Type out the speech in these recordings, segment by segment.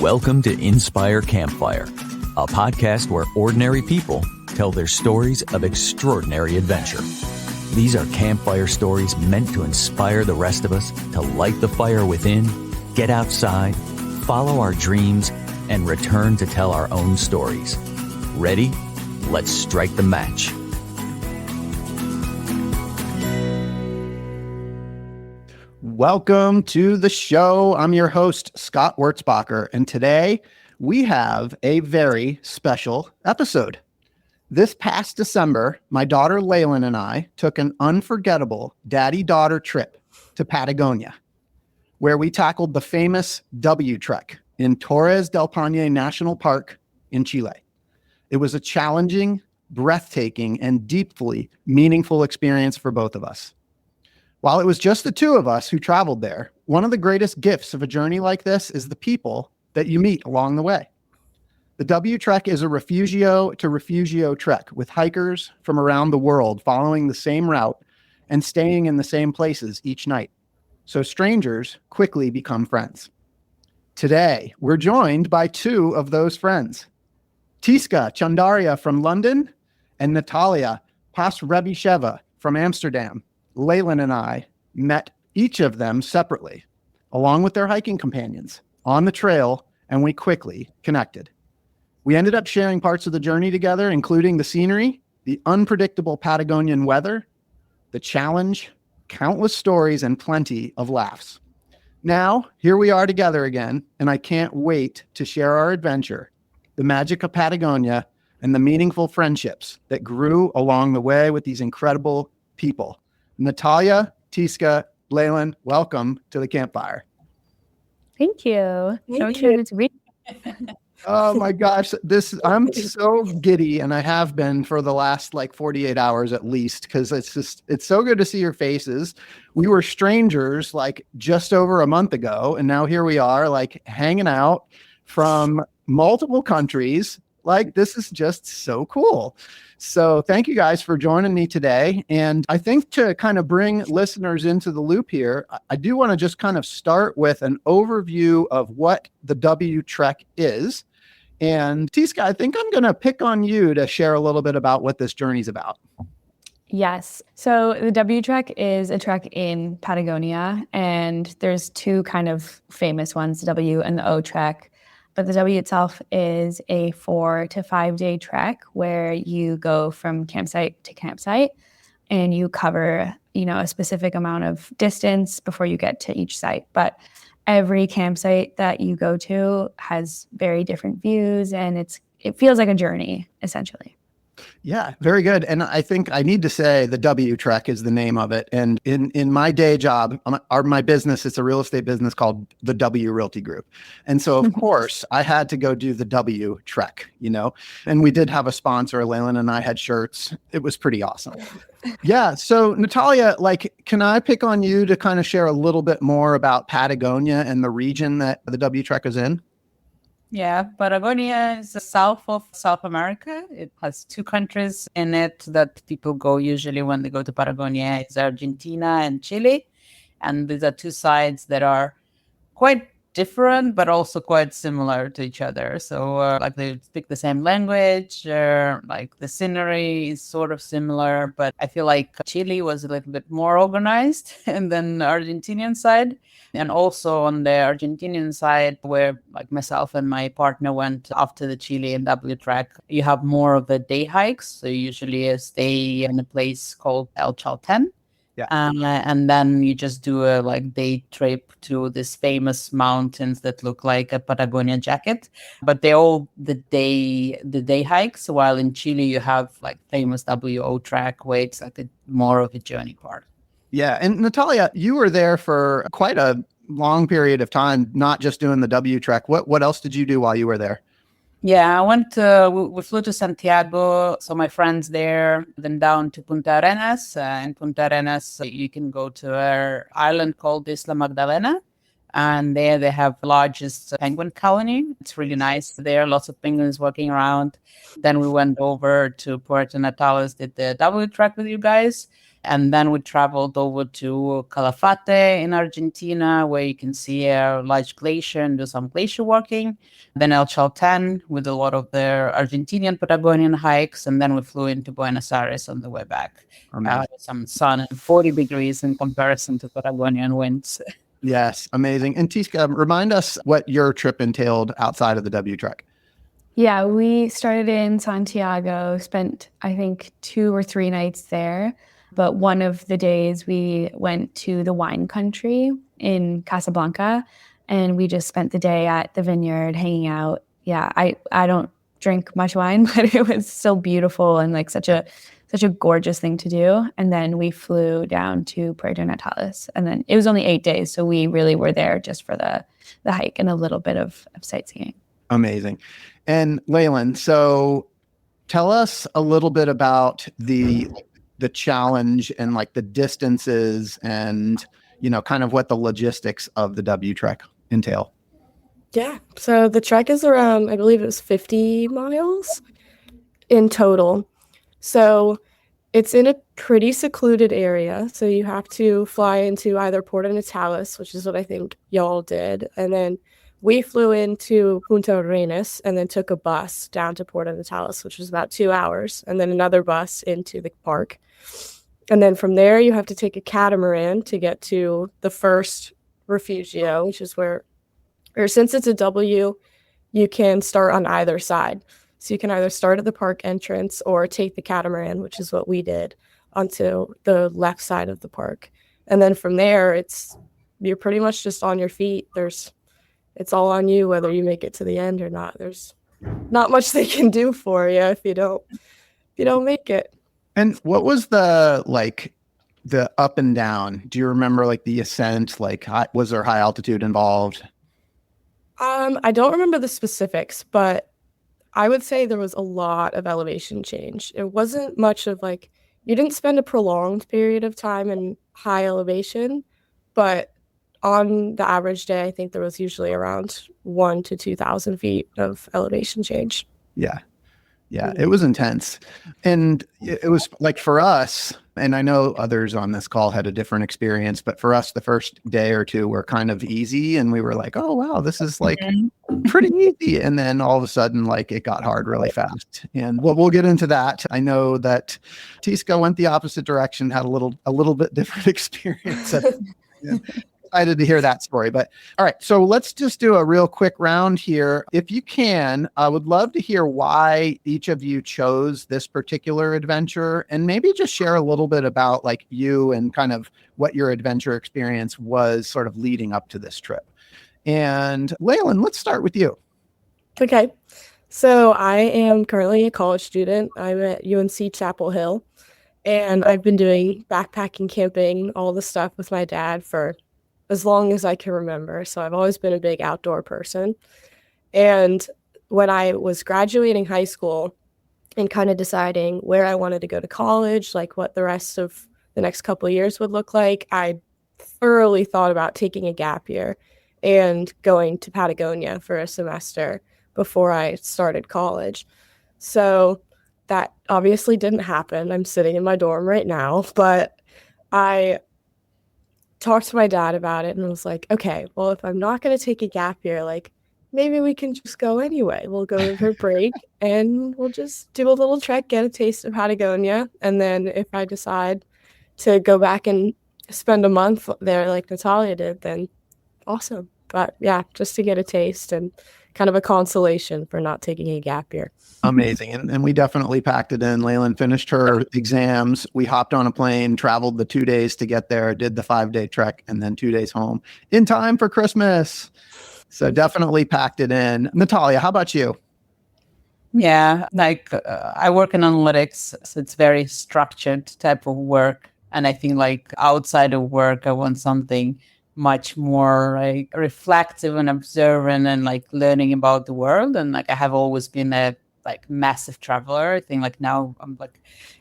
Welcome to Inspire Campfire, a podcast where ordinary people tell their stories of extraordinary adventure. These are campfire stories meant to inspire the rest of us to light the fire within, get outside, follow our dreams, and return to tell our own stories. Ready? Let's strike the match. Welcome to the show. I'm your host, Scott Wurzbacher, and today we have a very special episode. This past December, my daughter Leilan and I took an unforgettable daddy-daughter trip to Patagonia, where we tackled the famous W Trek in Torres del Paine National Park in Chile. It was a challenging, breathtaking, and deeply meaningful experience for both of us. While it was just the two of us who traveled there, one of the greatest gifts of a journey like this is the people that you meet along the way. The W Trek is a refugio to refugio trek with hikers from around the world following the same route and staying in the same places each night. So strangers quickly become friends. Today, we're joined by two of those friends, Tisca Chandaria from London and Natalia Poskrebysheva from Amsterdam. Leilan and I met each of them separately, along with their hiking companions, on the trail, and we quickly connected. We ended up sharing parts of the journey together, including the scenery, the unpredictable Patagonian weather, the challenge, countless stories, and plenty of laughs. Now, here we are together again, and I can't wait to share our adventure, the magic of Patagonia, and the meaningful friendships that grew along the way with these incredible people. Natalia, Tisca, Leilan, welcome to the campfire. Thank you. So excited to be here. Oh my gosh, I'm so giddy, and I have been for the last 48 hours at least, because it's so good to see your faces. We were strangers just over a month ago, and now here we are hanging out from multiple countries. This is just so cool. So thank you guys for joining me today. And I think to kind of bring listeners into the loop here, I do want to just kind of start with an overview of what the W Trek is. And Tisca, I think I'm going to pick on you to share a little bit about what this journey's about. Yes. So the W Trek is a trek in Patagonia, and there's two kind of famous ones, the W and the O Trek. But the W itself is a 4 to 5 day trek where you go from campsite to campsite and you cover, a specific amount of distance before you get to each site. But every campsite that you go to has very different views, and it feels like a journey, essentially. Yeah, very good. And I think I need to say the W Trek is the name of it. And in my day job, my business, it's a real estate business called the W Realty Group. And so, of course, I had to go do the W Trek, and we did have a sponsor. Leilan and I had shirts. It was pretty awesome. Yeah. So Natalia, can I pick on you to kind of share a little bit more about Patagonia and the region that the W Trek is in? Yeah, Patagonia is the south of South America. It has two countries in it that people go usually when they go to Patagonia. It's Argentina and Chile. And these are two sides that are quite different, but also quite similar to each other. So they speak the same language, the scenery is sort of similar, but I feel like Chile was a little bit more organized than the Argentinian side. And also on the Argentinian side, where myself and my partner went after the Chile and W Trek, you have more of the day hikes. So you usually stay in a place called El Chalten. Yeah. And then you just do a day trip to these famous mountains that look like a Patagonia jacket, but they're all the day hikes. While in Chile you have famous WO track where it's more of a journey part. Yeah. And Natalia, you were there for quite a long period of time, not just doing the W Trek. What else did you do while you were there? Yeah, we flew to Santiago, so my friends there, then down to Punta Arenas. In Punta Arenas, you can go to an island called Isla Magdalena, and there they have the largest penguin colony. It's really nice there, lots of penguins walking around. Then we went over to Puerto Natales, did the W Trek with you guys. And then we traveled over to Calafate in Argentina, where you can see a large glacier and do some glacier walking. Then El Chalten with a lot of the Argentinian Patagonian hikes. And then we flew into Buenos Aires on the way back. Some sun and 40 degrees in comparison to Patagonian winds. Yes, amazing. And Tisca, remind us what your trip entailed outside of the W Trek. Yeah, we started in Santiago, spent, I think, 2 or 3 nights there. But one of the days we went to the wine country in Casablanca, and we just spent the day at the vineyard hanging out. Yeah, I don't drink much wine, but it was still beautiful and like such a gorgeous thing to do. And then we flew down to Puerto Natales, and then it was only 8 days, so we really were there just for the hike and a little bit of sightseeing. Amazing. And Leilan, so tell us a little bit about the challenge and like the distances and, kind of what the logistics of the W Trek entail. Yeah. So the trek is around, I believe it was 50 miles in total. So it's in a pretty secluded area. So you have to fly into either Puerto Natales, which is what I think y'all did. And then we flew into Punta Arenas and then took a bus down to Puerto Natales, which was about 2 hours, and then another bus into the park. And then from there, you have to take a catamaran to get to the first refugio, which is or since it's a W, you can start on either side. So you can either start at the park entrance or take the catamaran, which is what we did, onto the left side of the park. And then from there, you're pretty much just on your feet. It's all on you whether you make it to the end or not. There's not much they can do for you if you don't make it. And what was the up and down? Do you remember like the ascent? Was there high altitude involved? I don't remember the specifics, but I would say there was a lot of elevation change. It wasn't much of you didn't spend a prolonged period of time in high elevation, but on the average day, I think there was usually around 1,000 to 2,000 feet of elevation change. Yeah. Yeah, it was intense. And it was like for us, and I know others on this call had a different experience, but for us, the first day or two were kind of easy. And we were like, oh, wow, this is pretty easy. And then all of a sudden, it got hard really fast. And we'll get into that. I know that Tisca went the opposite direction, had a little bit different experience. Excited to hear that story. But all right, so let's just do a real quick round here. If you can, I would love to hear why each of you chose this particular adventure, and maybe just share a little bit about you and kind of what your adventure experience was sort of leading up to this trip. And Leilan, let's start with you. Okay. So I am currently a college student. I'm at UNC Chapel Hill, and I've been doing backpacking, camping, all the stuff with my dad for as long as I can remember. So I've always been a big outdoor person. And when I was graduating high school and kind of deciding where I wanted to go to college, what the rest of the next couple of years would look like, I thoroughly thought about taking a gap year and going to Patagonia for a semester before I started college. So that obviously didn't happen. I'm sitting in my dorm right now, but I talked to my dad about it and was like, okay, well, if I'm not going to take a gap year, maybe we can just go anyway. We'll go for a break and we'll just do a little trek, get a taste of Patagonia. And then if I decide to go back and spend a month there like Natalia did, then awesome. But yeah, just to get a taste and kind of a consolation for not taking a gap year. Amazing. And we definitely packed it in. Leilan finished her exams. We hopped on a plane, traveled the 2 days to get there, did the 5-day trek, and then 2 days home in time for Christmas. So definitely packed it in. Natalia, how about you? Yeah, I work in analytics, so it's very structured type of work. And I think outside of work, I want something much more reflective and observant and learning about the world. And I have always been a massive traveler. I think now I'm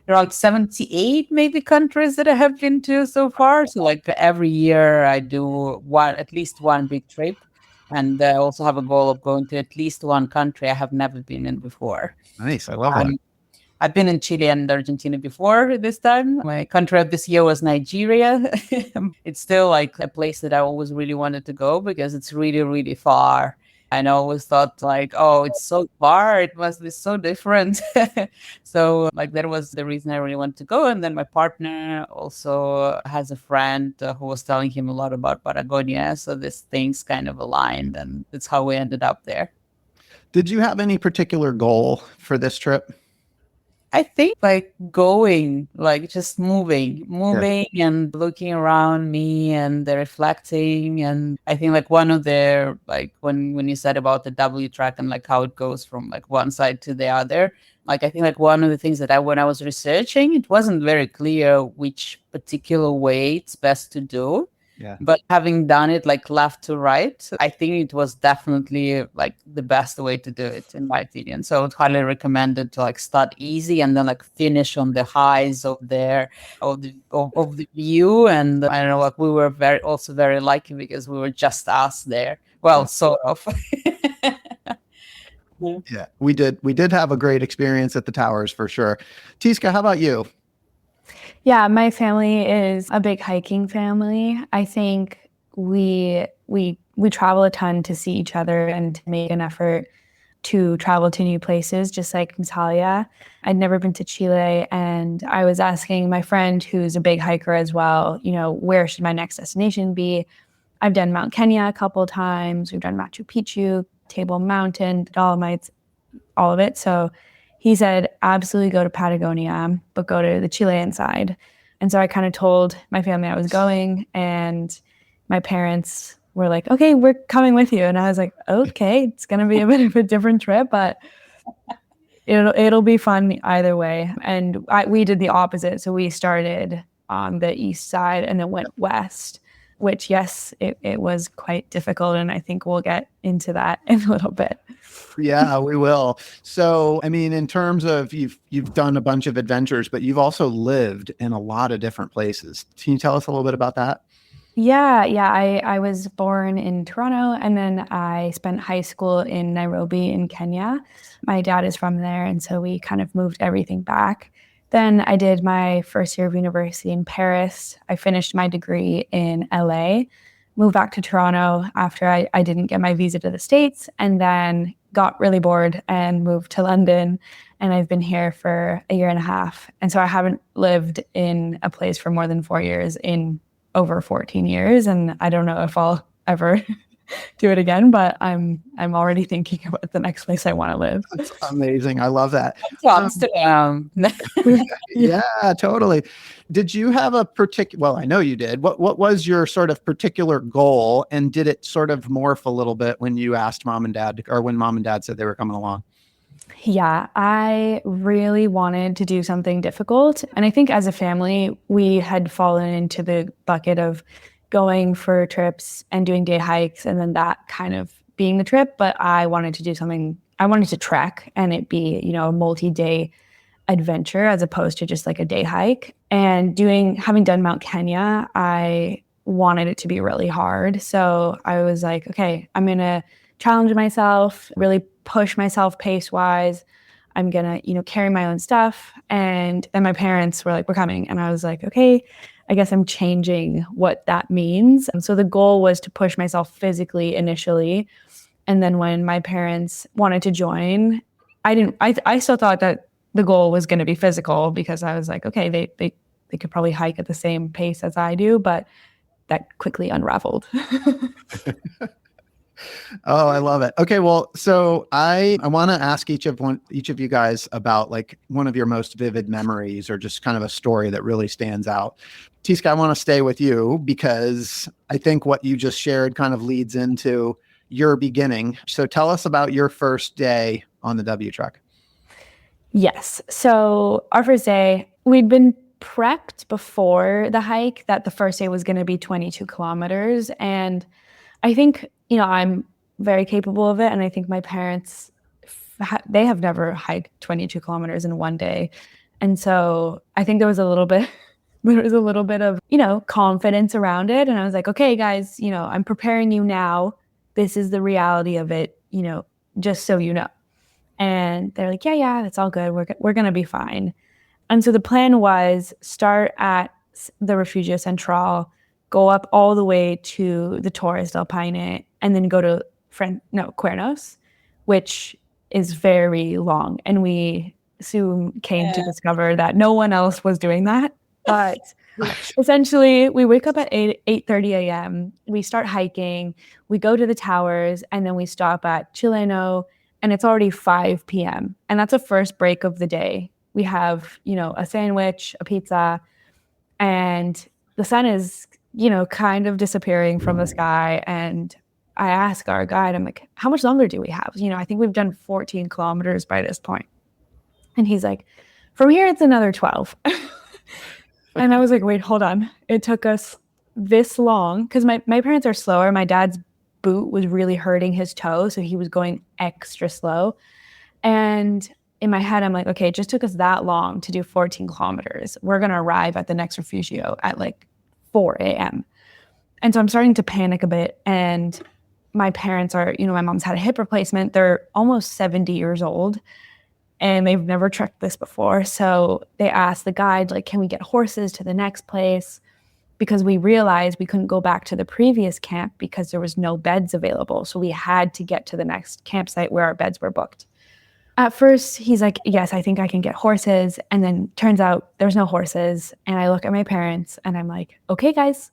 around 78 maybe countries that I have been to so far. So every year I do at least one big trip. And I also have a goal of going to at least one country I have never been in before. Nice. I love that. I've been in Chile and Argentina before this time. My country of this year was Nigeria. It's still like a place that I always really wanted to go because it's really, really far. And I always thought like, oh, it's so far. It must be so different. So like that was the reason I really wanted to go. And then my partner also has a friend who was telling him a lot about Patagonia. So these things kind of aligned, and that's how we ended up there. Did you have any particular goal for this trip? I think like going, like just moving and looking around me and reflecting. And I think like one of the, like when you said about the W track and like how it goes from like one side to the other, like I think like one of the things that when I was researching, it wasn't very clear which particular way it's best to do. Yeah. But having done it like left to right, I think it was definitely like the best way to do it, in my opinion. So I would highly recommend it to like start easy and then like finish on the highs of the view. And I don't know, like we were very lucky because we were just us there. Well, sort of. Yeah, we did have a great experience at the towers for sure. Tisca, how about you? Yeah, my family is a big hiking family. I think we travel a ton to see each other and to make an effort to travel to new places, just like Natalia. I'd never been to Chile, and I was asking my friend who's a big hiker as well, where should my next destination be? I've done Mount Kenya a couple of times. We've done Machu Picchu, Table Mountain, Dolomites, all of it. So he said, absolutely go to Patagonia, but go to the Chilean side. And so I kind of told my family I was going, and my parents were like, okay, we're coming with you. And I was like, okay, it's going to be a bit of a different trip, but it'll be fun either way. And we did the opposite. So we started on the east side and then went west, which, yes, it was quite difficult. And I think we'll get into that in a little bit. Yeah, we will. So, I mean, in terms of you've done a bunch of adventures, but you've also lived in a lot of different places. Can you tell us a little bit about that? Yeah. I was born in Toronto, and then I spent high school in Nairobi in Kenya. My dad is from there, and so we kind of moved everything back. Then I did my first year of university in Paris. I finished my degree in LA, moved back to Toronto after I didn't get my visa to the States, and then got really bored and moved to London. And I've been here for a year and a half. And so I haven't lived in a place for more than 4 years in over 14 years. And I don't know if I'll ever do it again, but I'm already thinking about the next place I want to live. That's amazing. I love that. Amsterdam. Yeah, totally. Did you have a well, I know you did. What was your sort of particular goal, and did it sort of morph a little bit when you asked mom and dad, or when mom and dad said they were coming along? Yeah, I really wanted to do something difficult. And I think as a family, we had fallen into the bucket of going for trips and doing day hikes, and then that kind of being the trip. But I wanted to do something, I wanted to trek and it be, a multi-day adventure as opposed to just like a day hike. And having done Mount Kenya, I wanted it to be really hard. So I was like, okay, I'm going to challenge myself, really push myself pace-wise. I'm going to, carry my own stuff. And then my parents were like, we're coming. And I was like, okay, I guess I'm changing what that means. And so the goal was to push myself physically initially. And then when my parents wanted to join, I still thought that the goal was going to be physical, because I was like, okay, they could probably hike at the same pace as I do, but that quickly unraveled. Oh, I love it. Okay, well, so I want to ask each of you guys about like one of your most vivid memories, or just kind of a story that really stands out. Tisca, I want to stay with you because I think what you just shared kind of leads into your beginning. So tell us about your first day on the W Trek. Yes. So our first day, we'd been prepped before the hike that the first day was going to be 22 kilometers. And I think, I'm very capable of it. And I think my parents, they have never hiked 22 kilometers in one day. And so I think there was a little bit of, confidence around it. And I was like, okay, guys, I'm preparing you now. This is the reality of it, just so you know. And they're like, yeah, that's all good. We're going to be fine. And so the plan was start at the Refugio Central, go up all the way to the Torres del Paine, and then go to Cuernos, which is very long. And we soon came to discover that no one else was doing that. But essentially, we wake up at 8:30 a.m. We start hiking. We go to the towers, and then we stop at Chileno, and it's already 5 p.m. And that's the first break of the day. We have, a sandwich, a pizza, and the sun is, kind of disappearing from the sky. And I ask our guide, I'm like, how much longer do we have? I think we've done 14 kilometers by this point. And he's like, from here, it's another 12. And I was like, wait, hold on. It took us this long because my parents are slower. My dad's boot was really hurting his toe, so he was going extra slow. And in my head, I'm like, okay, it just took us that long to do 14 kilometers. We're going to arrive at the next refugio at like 4 a.m. And so I'm starting to panic a bit. And my parents are, my mom's had a hip replacement. They're almost 70 years old and they've never trekked this before. So they asked the guide, like, can we get horses to the next place? Because we realized we couldn't go back to the previous camp because there was no beds available. So we had to get to the next campsite where our beds were booked. At first, he's like, yes, I think I can get horses. And then turns out there's no horses. And I look at my parents and I'm like, okay, guys,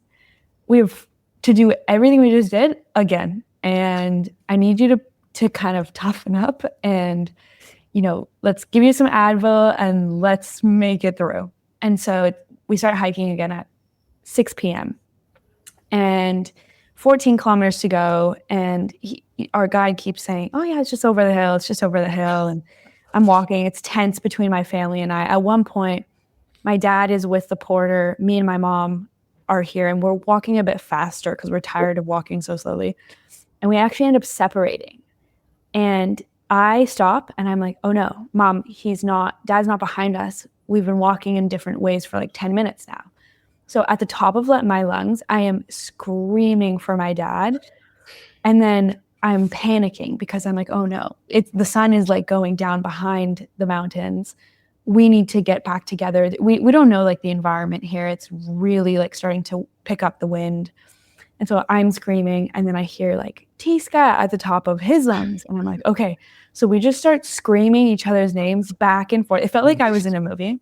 we have to do everything we just did again. And I need you to kind of toughen up and, let's give you some Advil and let's make it through. And so we start hiking again at 6 p.m. and 14 kilometers to go. And our guide keeps saying, oh yeah, it's just over the hill. It's just over the hill. And I'm walking. It's tense between my family and I. At one point, my dad is with the porter. Me and my mom are here and we're walking a bit faster because we're tired of walking so slowly. And we actually end up separating. And I stop and I'm like, oh no, Mom, Dad's not behind us. We've been walking in different ways for like 10 minutes now. So at the top of my lungs, I am screaming for my dad. And then I'm panicking because I'm like, oh no, the sun is like going down behind the mountains. We need to get back together. We don't know like the environment here. It's really like starting to pick up the wind. And so I'm screaming and then I hear like Tisca at the top of his lungs. And I'm like, okay. So we just start screaming each other's names back and forth. It felt like I was in a movie.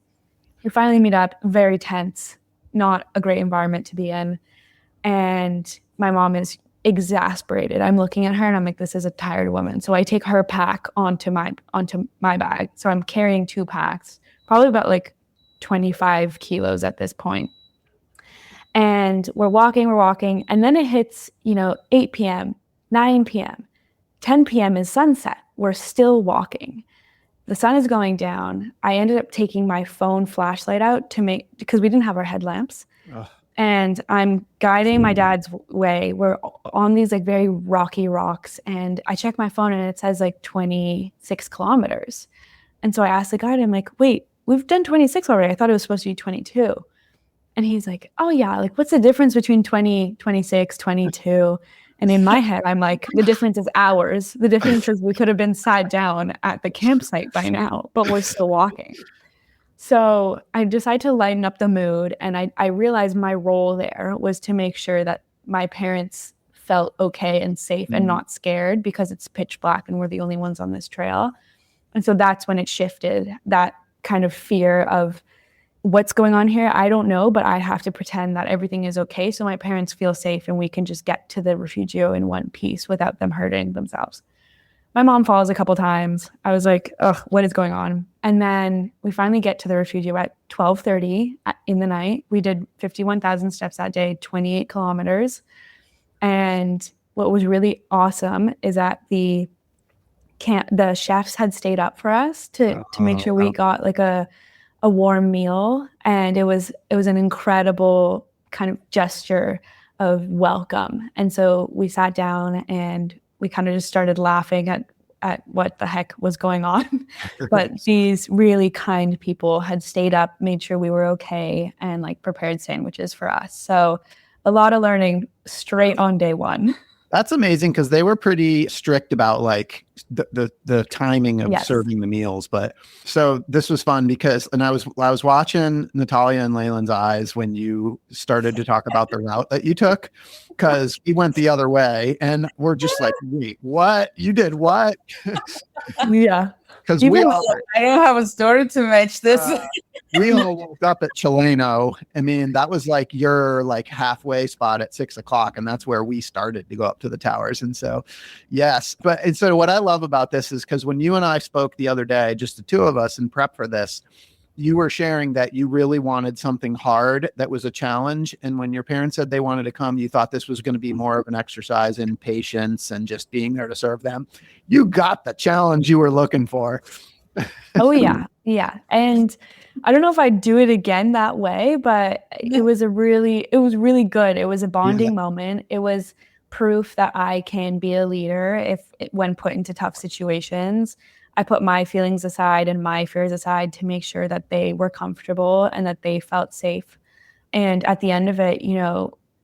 We finally meet up, very tense, not a great environment to be in. And my mom is exasperated. I'm looking at her and I'm like, this is a tired woman. So I take her pack onto my bag. So I'm carrying 2 packs, probably about like 25 kilos at this point. And we're walking. And then it hits, 8 p.m., 9 p.m., 10 p.m. is sunset. We're still walking. The sun is going down. I ended up taking my phone flashlight out because we didn't have our headlamps. Ugh. And I'm guiding my dad's way. We're on these like very rocky rocks. And I check my phone and it says like 26 kilometers. And so I asked the guide, I'm like, wait, we've done 26 already. I thought it was supposed to be 22. And he's like, oh yeah, like what's the difference between 20, 26, 22? And in my head, I'm like, the difference is hours. The difference is we could have been sat down at the campsite by now, but we're still walking. So I decided to lighten up the mood. And I realized my role there was to make sure that my parents felt okay and safe and not scared because it's pitch black and we're the only ones on this trail. And so that's when it shifted, that kind of fear of what's going on here. I don't know, but I have to pretend that everything is okay so my parents feel safe and we can just get to the refugio in one piece without them hurting themselves. My mom falls a couple times. I was like, ugh, what is going on? And then we finally get to the refugio at 12:30 in the night. We did 51,000 steps that day, 28 kilometers. And what was really awesome is that the chefs had stayed up for us to make sure we got like a warm meal. And it was an incredible kind of gesture of welcome. And so we sat down and we kind of just started laughing at what the heck was going on. But these really kind people had stayed up, made sure we were okay, and like prepared sandwiches for us. So a lot of learning straight on day one. That's amazing because they were pretty strict about like the timing of serving the meals. But so this was fun because, and I was watching Natalia and Leilan's eyes when you started to talk about the route that you took, because we went the other way and we're just like, wait, what? You did what? Yeah. Because I don't have a story to match this. We all woke up at Chileno. I mean, that was like your like halfway spot at 6:00. And that's where we started to go up to the towers. And so, yes. And so what I love about this is because when you and I spoke the other day, just the two of us in prep for this, you were sharing that you really wanted something hard that was a challenge. And when your parents said they wanted to come, you thought this was going to be more of an exercise in patience and just being there to serve them. You got the challenge you were looking for. Oh, yeah. Yeah. And I don't know if I'd do it again that way, but it was really good. It was a bonding moment. It was proof that I can be a leader when put into tough situations. I put my feelings aside and my fears aside to make sure that they were comfortable and that they felt safe. And at the end of it,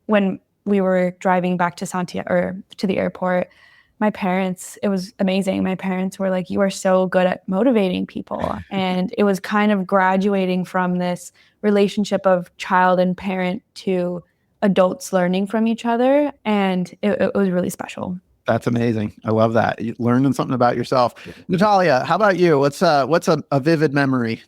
when we were driving back to Santiago or to the airport, my parents, it was amazing. My parents were like, you are so good at motivating people. And it was kind of graduating from this relationship of child and parent to adults learning from each other. And it was really special. That's amazing. I love that. You're learning something about yourself. Natalia, how about you? What's a vivid memory?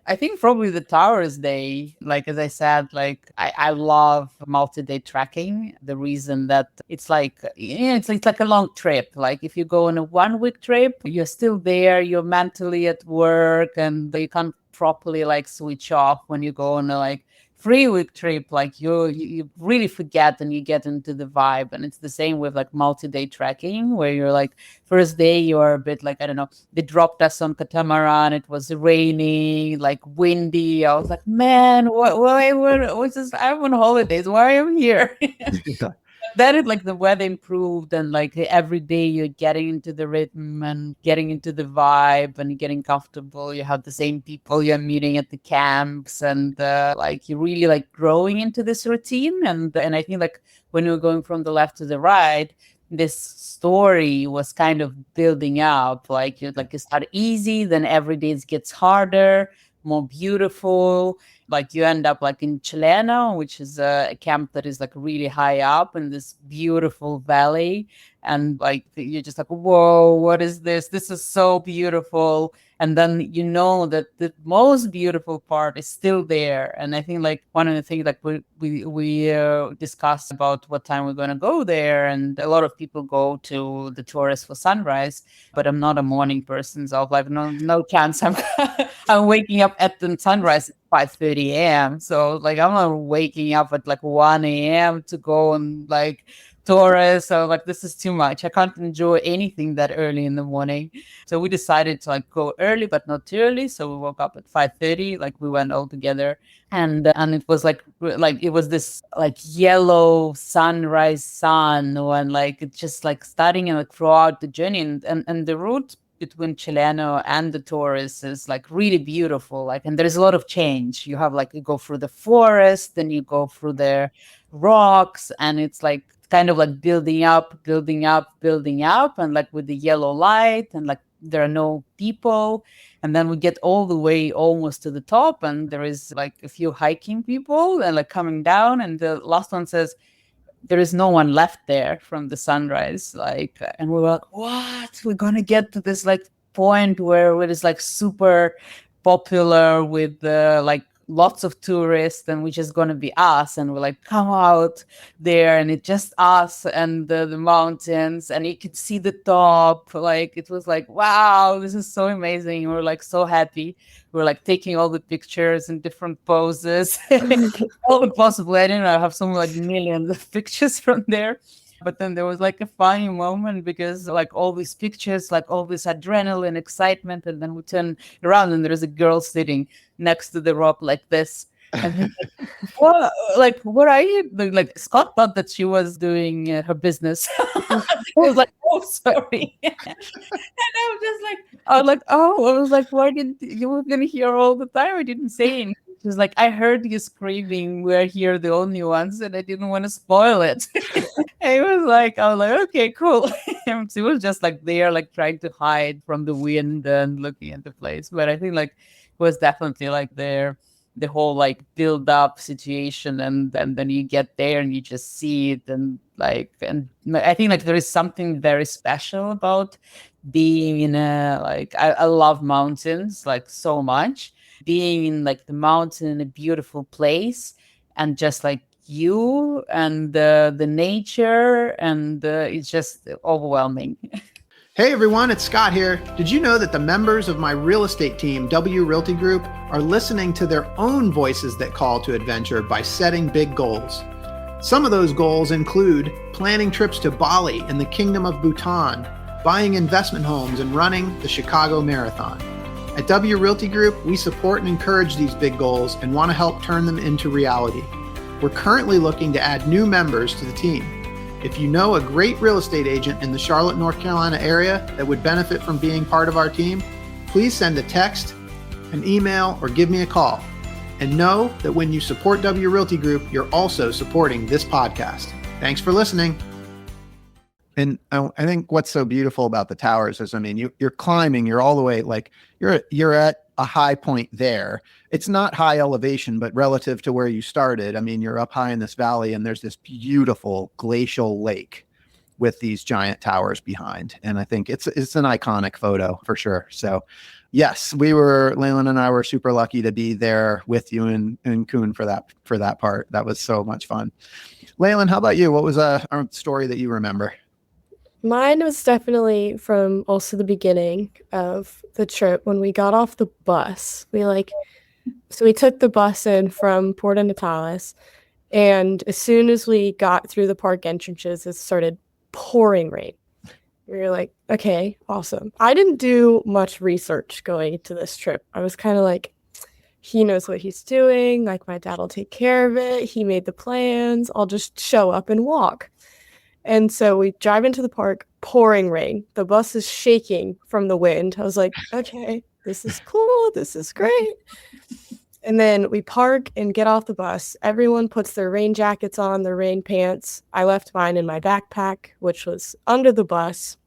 I think probably the Towers Day, like, as I said, like I love multi-day trekking. The reason that it's like, it's like a long trip. Like if you go on a 1 week trip, you're still there, you're mentally at work and you can't properly like switch off. When you go on a like 3 week trip, like you really forget and you get into the vibe. And it's the same with like multi-day trekking, where you're like, first day you're a bit like, I don't know, they dropped us on catamaran, it was raining, like windy. I was like, man, what's this? I'm on holidays, why am I here? Then it like the weather improved and like every day you're getting into the rhythm and getting into the vibe and getting comfortable. You have the same people you're meeting at the camps and like you're really like growing into this routine. And I think like when you're going from the left to the right, this story was kind of building up. Like you start easy, then every day it gets harder, more beautiful. Like you end up like in Chileno, which is a camp that is like really high up in this beautiful valley. And like you're just like, whoa, what is this? This is so beautiful. And then you know that the most beautiful part is still there. And I think like one of the things like we discussed about what time we're going to go there. And a lot of people go to the Torres for sunrise, but I'm not a morning person. So I'm like, no chance. I'm waking up at the sunrise at 5:30 a.m. So like I'm not waking up at like 1 a.m. to go and like Torres. So like this is too much. I can't enjoy anything that early in the morning. So we decided to like go early, but not too early. So we woke up at 5:30. Like we went all together, and it was like it was this like yellow sunrise sun, and like it's just like starting and like throughout the journey, and the route between Chileno and the Torres is like really beautiful. Like, and there's a lot of change. You have like, you go through the forest, then you go through the rocks, and it's like kind of like building up. And like with the yellow light, and like there are no people. And then we get all the way almost to the top, and there is like a few hiking people and like coming down. And the last one says, there is no one left there from the sunrise. Like, and we were like, what? We're going to get to this like point where it is like super popular with like lots of tourists, and we're just going to be us. And we're like, come out there, and it's just us and the mountains, and you could see the top. Like, it was like, wow, this is so amazing. And we're like so happy. We're like taking all the pictures in different poses. All the possible. I don't know, I have some like millions of pictures from there. But then there was like a funny moment, because like all these pictures, like all this adrenaline, excitement, and then we turn around and there's a girl sitting next to the rope like this. And he's like, what are you? Like Scott thought that she was doing her business. I was like, oh, sorry. And I was like, why didn't you were gonna hear all the time? I didn't say anything. She was like, I heard you screaming, we're here the only ones, and I didn't want to spoil it. And it was like, I was like, okay, cool. And she was just like there, like trying to hide from the wind and looking at the place. But I think like it was definitely like the whole like build up situation, and then you get there and you just see it, and I think like there is something very special about being in a like I love mountains like so much. Being in like the mountain in a beautiful place, and just like you and the nature, and it's just overwhelming. Hey everyone, it's Scott here. Did you know that the members of my real estate team, W Realty Group, are listening to their own voices that call to adventure by setting big goals? Some of those goals include planning trips to Bali and the Kingdom of Bhutan, buying investment homes, and running the Chicago Marathon. At W Realty Group, we support and encourage these big goals and want to help turn them into reality. We're currently looking to add new members to the team. If you know a great real estate agent in the Charlotte, North Carolina area that would benefit from being part of our team, please send a text, an email, or give me a call. And know that when you support W Realty Group, you're also supporting this podcast. Thanks for listening. And I think what's so beautiful about the towers is, I mean, you're climbing, you're all the way, like you're at a high point there. It's not high elevation, but relative to where you started, I mean, you're up high in this valley and there's this beautiful glacial lake with these giant towers behind. And I think it's an iconic photo for sure. So yes, Leilan and I were super lucky to be there with you and Kuhn for that part. That was so much fun. Leilan, how about you? What was a story that you remember? Mine was definitely from also the beginning of the trip when we got off the bus. We took the bus in from Porto Natales, and as soon as we got through the park entrances, it started pouring rain. We were like, okay, awesome. I didn't do much research going into this trip. I was kind of like, he knows what he's doing. Like, my dad will take care of it. He made the plans. I'll just show up and walk. And so we drive into the park, pouring rain. The bus is shaking from the wind. I was like, okay, this is cool. This is great. And then we park and get off the bus. Everyone puts their rain jackets on, their rain pants. I left mine in my backpack, which was under the bus.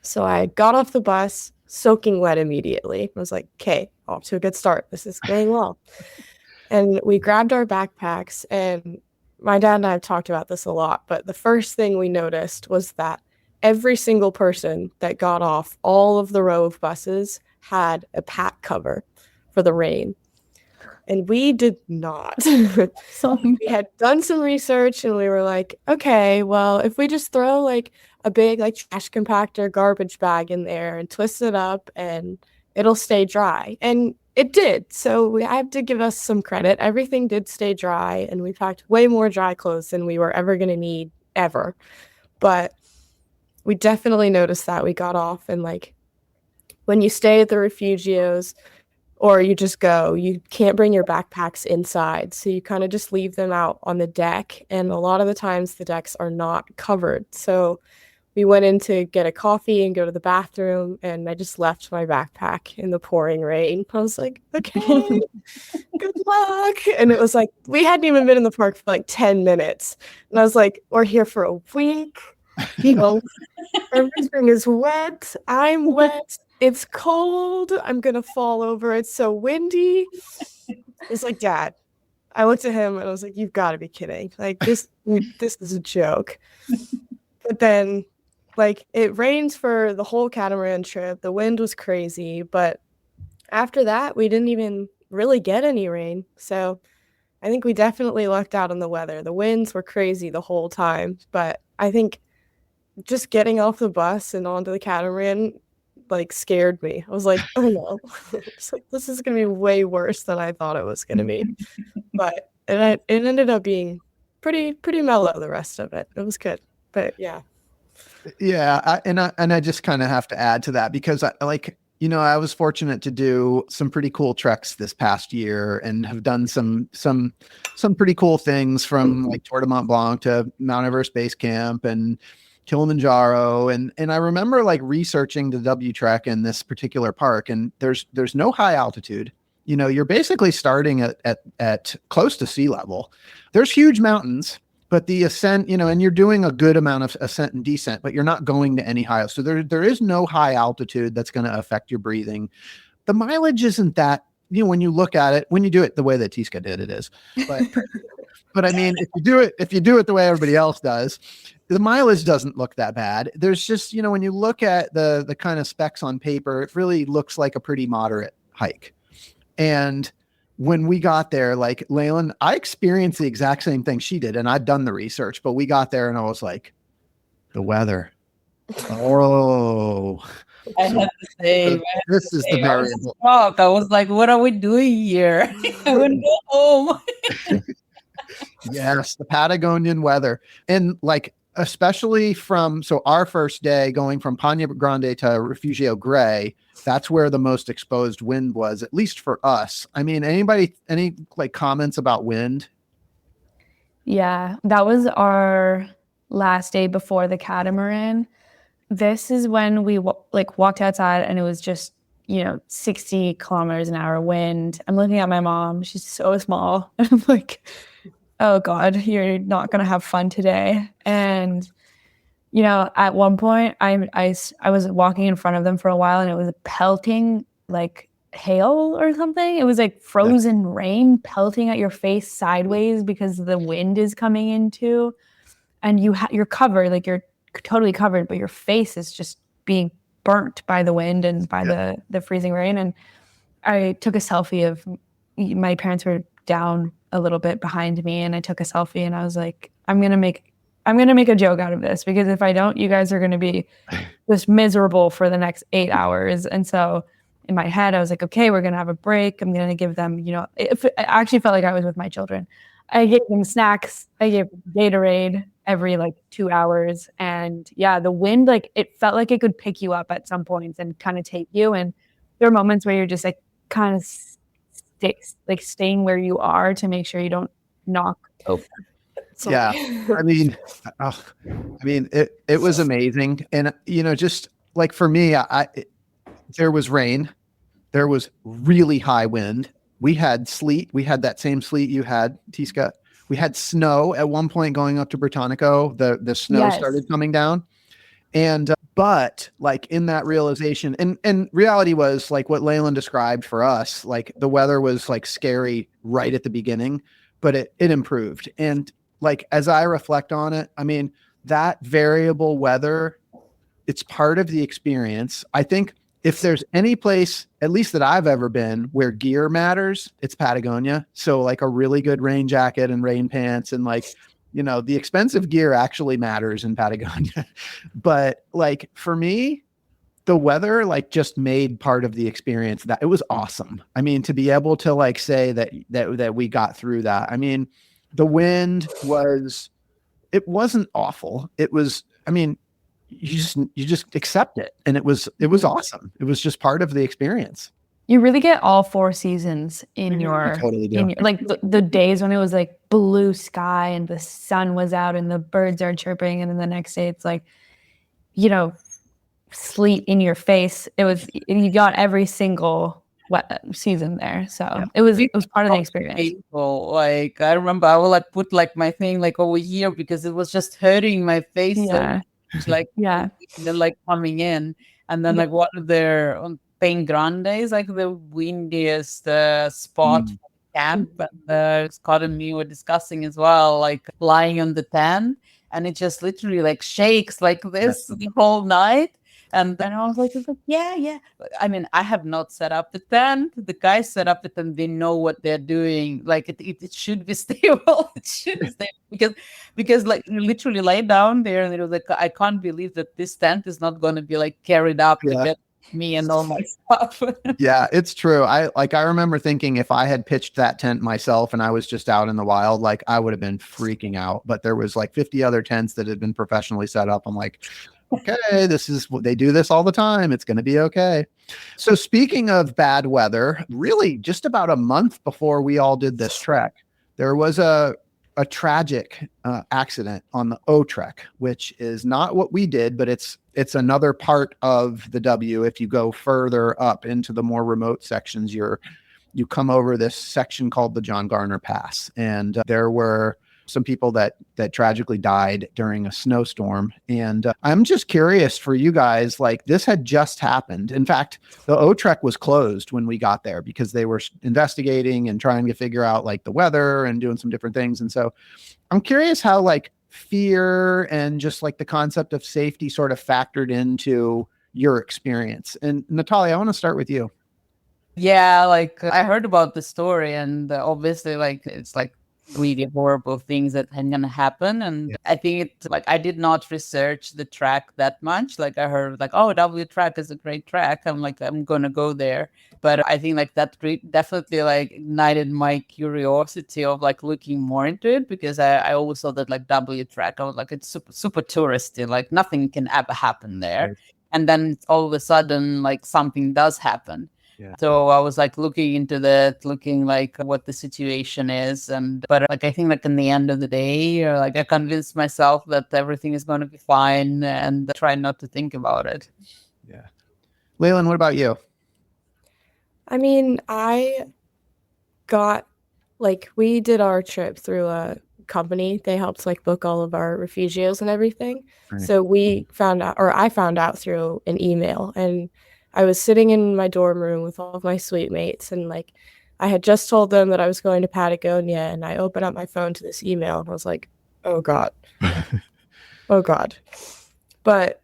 So I got off the bus, soaking wet immediately. I was like, okay, off to a good start. This is going well. And we grabbed our backpacks, and my dad and I have talked about this a lot, but the first thing we noticed was that every single person that got off all of the row of buses had a pack cover for the rain. And we did not. So we had done some research and we were like, okay, well, if we just throw like a big like trash compactor garbage bag in there and twist it up and it'll stay dry. And it did. So I have to give us some credit. Everything did stay dry, and we packed way more dry clothes than we were ever going to need ever. But we definitely noticed that we got off, and like when you stay at the refugios or you just go, you can't bring your backpacks inside. So you kind of just leave them out on the deck. And a lot of the times the decks are not covered. So we went in to get a coffee and go to the bathroom, and I just left my backpack in the pouring rain. I was like, okay, good luck. And it was like, we hadn't even been in the park for like 10 minutes. And I was like, we're here for a week. You know, everything is wet. I'm wet. It's cold. I'm going to fall over. It's so windy. It's like, Dad. I looked at him and I was like, you've got to be kidding. Like, this is a joke. But then, like, it rains for the whole catamaran trip. The wind was crazy, but after that, we didn't even really get any rain. So I think we definitely lucked out on the weather. The winds were crazy the whole time, but I think just getting off the bus and onto the catamaran, like, scared me. I was like, oh no, like, this is going to be way worse than I thought it was going to be. But it ended up being pretty mellow, the rest of it. It was good, but yeah. Yeah, I just kind of have to add to that because I was fortunate to do some pretty cool treks this past year and have done some pretty cool things from like Tour de Mont Blanc to Mount Everest Base Camp and Kilimanjaro, and I remember like researching the W Trek in this particular park, and there's no high altitude. You're basically starting at close to sea level. There's huge mountains, but the ascent, and you're doing a good amount of ascent and descent, but you're not going to any high. So there is no high altitude that's going to affect your breathing. The mileage isn't that, when you look at it, when you do it the way that Tisca did, it is. But I mean, if you do it the way everybody else does, the mileage doesn't look that bad. There's just, when you look at the kind of specs on paper, it really looks like a pretty moderate hike. And when we got there, like Leilan, I experienced the exact same thing she did, and I'd done the research, but we got there and I was like, the weather. Oh, I had to say, this is the variable. I was like, what are we doing here? I want to go home. Yes, the Patagonian weather. And like, especially so our first day going from Paine Grande to Refugio Gray, that's where the most exposed wind was, at least for us. I mean, any like comments about wind? Yeah, that was our last day before the catamaran. This is when we walked outside and it was just, 60 kilometers an hour wind. I'm looking at my mom. She's so small. And I'm like, oh God, you're not going to have fun today. And, at one point I was walking in front of them for a while and it was pelting like hail or something. It was like frozen rain pelting at your face sideways because the wind is coming into, and you're covered, like you're totally covered, but your face is just being burnt by the wind and by the freezing rain. And I took a selfie of my parents were down a little bit behind me, and I took a selfie and I was like, I'm gonna make a joke out of this, because if I don't, you guys are gonna be just miserable for the next 8 hours. And so in my head I was like, okay, we're gonna have a break. I'm gonna give them, I actually felt like I was with my children. I gave them snacks. I gave Gatorade every 2 hours. And yeah, the wind, it felt like it could pick you up at some points and kind of take you. And there are moments where you're just kind of staying where you are to make sure you don't knock over. So. Yeah. I mean, it was amazing. And, just like for me, there was rain, there was really high wind. We had sleet. We had that same sleet you had, Tisca. We had snow at one point going up to Britannico. The snow started coming down. And, but in that realization, and reality was like what Leilan described for us, the weather was scary right at the beginning, but it improved. And as I reflect on it, I mean, that variable weather, it's part of the experience. I think if there's any place, at least that I've ever been, where gear matters, it's Patagonia. So a really good rain jacket and rain pants and the expensive gear actually matters in Patagonia. But for me, the weather just made part of the experience. That it was awesome. I mean, to be able to say that we got through that. I mean, the wind it wasn't awful. It was, I mean, you just accept it. And it was awesome. It was just part of the experience. You really get all 4 seasons in your, totally do. in your the days when it was blue sky and the sun was out and the birds are chirping. And then the next day it's sleet in your face. You got every single season there. So it was part of the experience. Painful. I remember I would put my thing over here because it was just hurting my face. Yeah. It's then coming in, and then one of their Paine Grande is the windiest spot for camp. And Scott and me were discussing as well, lying on the tent, and it just literally shakes this the whole night. And then I was like, yeah. I mean, I have not set up the tent. The guys set up the tent. They know what they're doing. It should be stable. It should be stable because literally lay down there, and it was I can't believe that this tent is not going to be carried up to get me and all my stuff. Yeah, it's true. I remember thinking if I had pitched that tent myself and I was just out in the wild, I would have been freaking out. But there was 50 other tents that had been professionally set up. I'm like, okay, this is what they do this all the time. It's going to be okay. So speaking of bad weather, really just about a month before we all did this trek, there was a tragic accident on the O trek, which is not what we did, but it's another part of the W. If you go further up into the more remote sections, you come over this section called the John Garner Pass. And there were some people that tragically died during a snowstorm. And I'm just curious for you guys, like this had just happened. In fact, the O-Trek was closed when we got there because they were investigating and trying to figure out like the weather and doing some different things. And so I'm curious how like fear and just like the concept of safety sort of factored into your experience. And Natalia, I want to start with you. Yeah, like I heard about the story, and obviously, like it's like really horrible things that are gonna happen. And I think it like I did not research the track that much. Like I heard like, oh, W track is a great track. I'm like, I'm gonna go there. But I think like that definitely like ignited my curiosity of like looking more into it, because I always thought that like W track, I was like, it's super touristy, like nothing can ever happen there. Right. And then all of a sudden like something does happen. Yeah. So I was like looking into that, looking like what the situation is. But like I think like in the end of the day, like I convinced myself that everything is going to be fine and try not to think about it. Yeah. Leilan, what about you? I mean, I got like we did our trip through a company. They helped like book all of our refugios and everything. Right. So we found out, or I found out through an email, and I was sitting in my dorm room with all of my suite mates, and like I had just told them that I was going to Patagonia, and I opened up my phone to this email and I was like, oh God. Oh God. But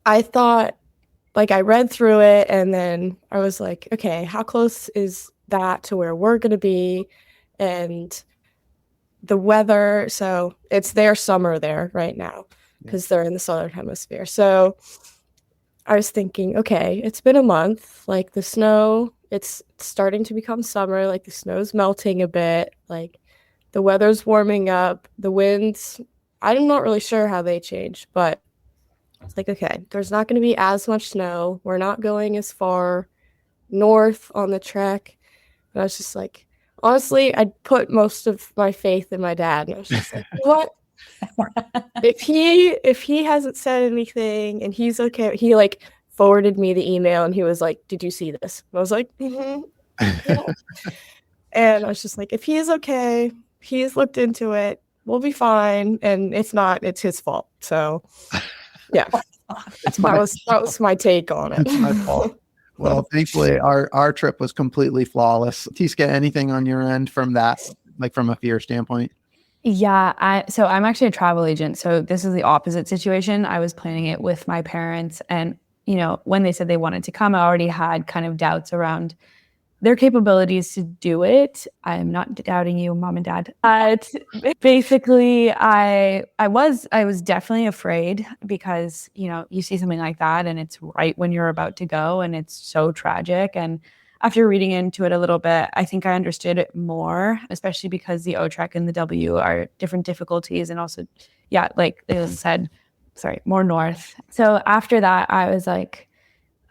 I thought, like I read through it and then I was like, okay, how close is that to where we're going to be? And the weather, so it's their summer there right now because they're in the southern hemisphere. So I was thinking, okay, it's been a month, like the snow, it's starting to become summer, like the snow's melting a bit, like the weather's warming up, the winds, I'm not really sure how they change, but it's like, okay, there's not going to be as much snow. We're not going as far north on the trek. And I was just like, honestly, I'd put most of my faith in my dad. And I was just like, what? if he hasn't said anything and he's okay, he like forwarded me the email and he was like, did you see this? And I was like, yeah. And I was just like, if he is okay, he's looked into it, we'll be fine. And if not, it's his fault. So yeah, that was my take on it. It's my fault. Well, thankfully our trip was completely flawless. Tisca, anything on your end from that, like from a fear standpoint? Yeah, so I'm actually a travel agent. So this is the opposite situation. I was planning it with my parents, and you know, when they said they wanted to come, I already had kind of doubts around their capabilities to do it. I'm not doubting you, mom and dad. But basically, I was definitely afraid because, you know, you see something like that and it's right when you're about to go and it's so tragic. And after reading into it a little bit, I think I understood it more, especially because the O-Trek and the W are different difficulties, and also, yeah, like they said, more north. So after that, I was like,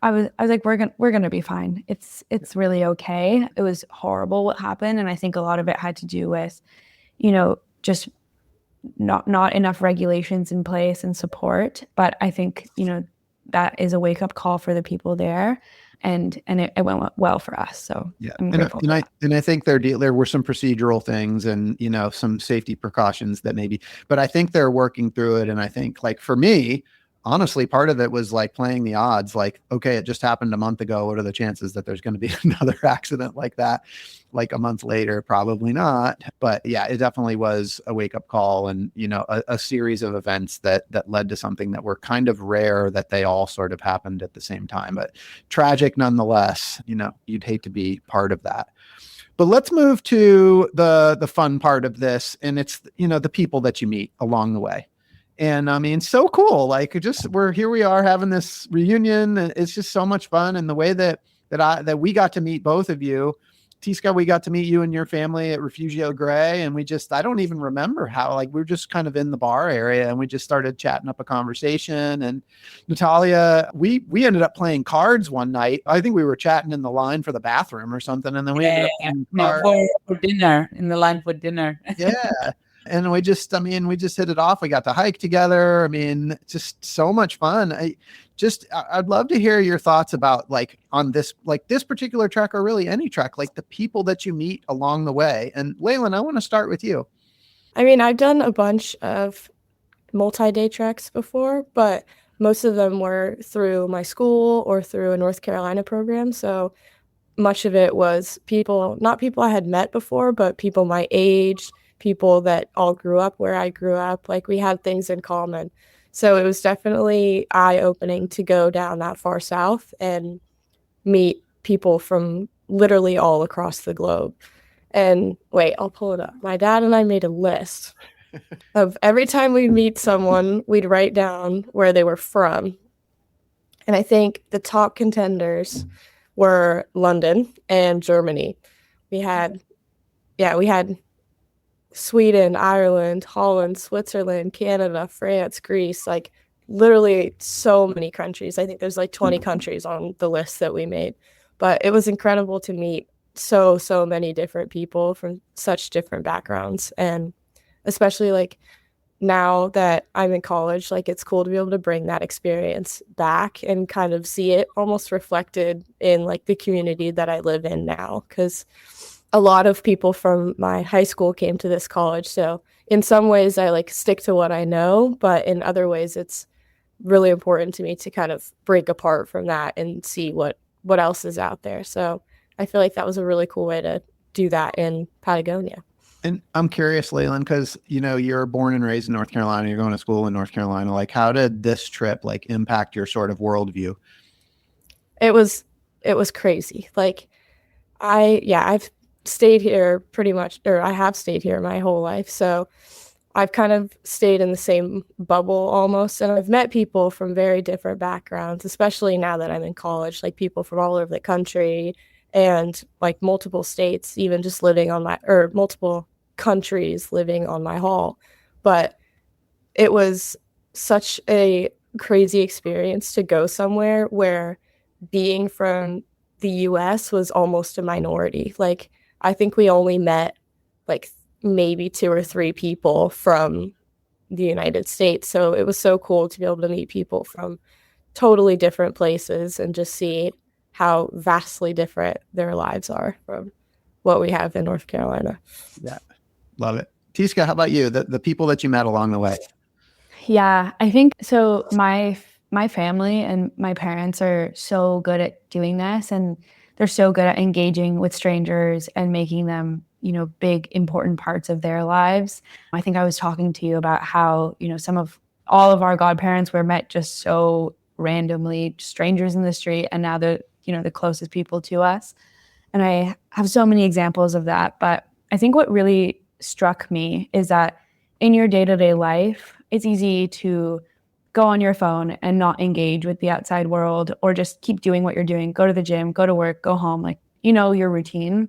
we're gonna be fine. It's really okay. It was horrible what happened, and I think a lot of it had to do with, you know, just not enough regulations in place and support. But I think, you know, that is a wake up call for the people there. And it went well for us. So yeah, and I think there were some procedural things and, you know, some safety precautions that maybe, but I think they're working through it. And I think, like, for me, honestly, part of it was like playing the odds. Like, okay, it just happened a month ago. What are the chances that there's going to be another accident like that, like a month later? Probably not. But yeah, it definitely was a wake up call, and, you know, a series of events that led to something that were kind of rare, that they all sort of happened at the same time, but tragic nonetheless. You know, you'd hate to be part of that. But let's move to the fun part of this. And it's, you know, the people that you meet along the way. And I mean, so cool. Like, we are having this reunion. It's just so much fun. And the way that we got to meet both of you, Tisca, we got to meet you and your family at Refugio Gray. And I don't even remember how, like, we were just kind of in the bar area and we just started chatting up a conversation. And Natalia, we ended up playing cards one night. I think we were chatting in the line for the bathroom or something. And then we ended up for dinner, in the line for dinner. Yeah. And we just hit it off. We got to hike together. I mean, just so much fun. I'd love to hear your thoughts about, like, on this particular trek, or really any trek, like the people that you meet along the way. And Leilan, I want to start with you. I mean, I've done a bunch of multi-day treks before, but most of them were through my school or through a North Carolina program. So much of it was people, not people I had met before, but people my age, people that all grew up where I grew up. Like we had things in common. So it was definitely eye-opening to go down that far south and meet people from literally all across the globe. And wait, I'll pull it up. My dad and I made a list of every time we'd meet someone, we'd write down where they were from. And I think the top contenders were London and Germany. We had Sweden, Ireland, Holland, Switzerland, Canada, France, Greece, like literally so many countries. I think there's like 20 countries on the list that we made. But it was incredible to meet so many different people from such different backgrounds. And especially like now that I'm in college, like it's cool to be able to bring that experience back and kind of see it almost reflected in like the community that I live in now. Because a lot of people from my high school came to this college. So in some ways I like stick to what I know, but in other ways it's really important to me to kind of break apart from that and see what else is out there. So I feel like that was a really cool way to do that in Patagonia. And I'm curious, Leilan, because you're born and raised in North Carolina, you're going to school in North Carolina. Like, how did this trip like impact your sort of worldview? It was crazy. Like I've stayed here pretty much, or I have stayed here my whole life. So I've kind of stayed in the same bubble almost. And I've met people from very different backgrounds, especially now that I'm in college, like people from all over the country and like multiple states, even just living on or multiple countries living on my hall. But it was such a crazy experience to go somewhere where being from the US was almost a minority. Like, I think we only met like maybe 2 or 3 people from the United States. So it was so cool to be able to meet people from totally different places and just see how vastly different their lives are from what we have in North Carolina. Yeah. Love it. Tisca, how about you? The people that you met along the way? Yeah, I think so. My family and my parents are so good at doing this, and they're so good at engaging with strangers and making them, big, important parts of their lives. I think I was talking to you about how, all of our godparents were met just so randomly, strangers in the street, and now they're, the closest people to us. And I have so many examples of that. But I think what really struck me is that in your day-to-day life, it's easy to go on your phone and not engage with the outside world, or just keep doing what you're doing, go to the gym, go to work, go home, like, your routine.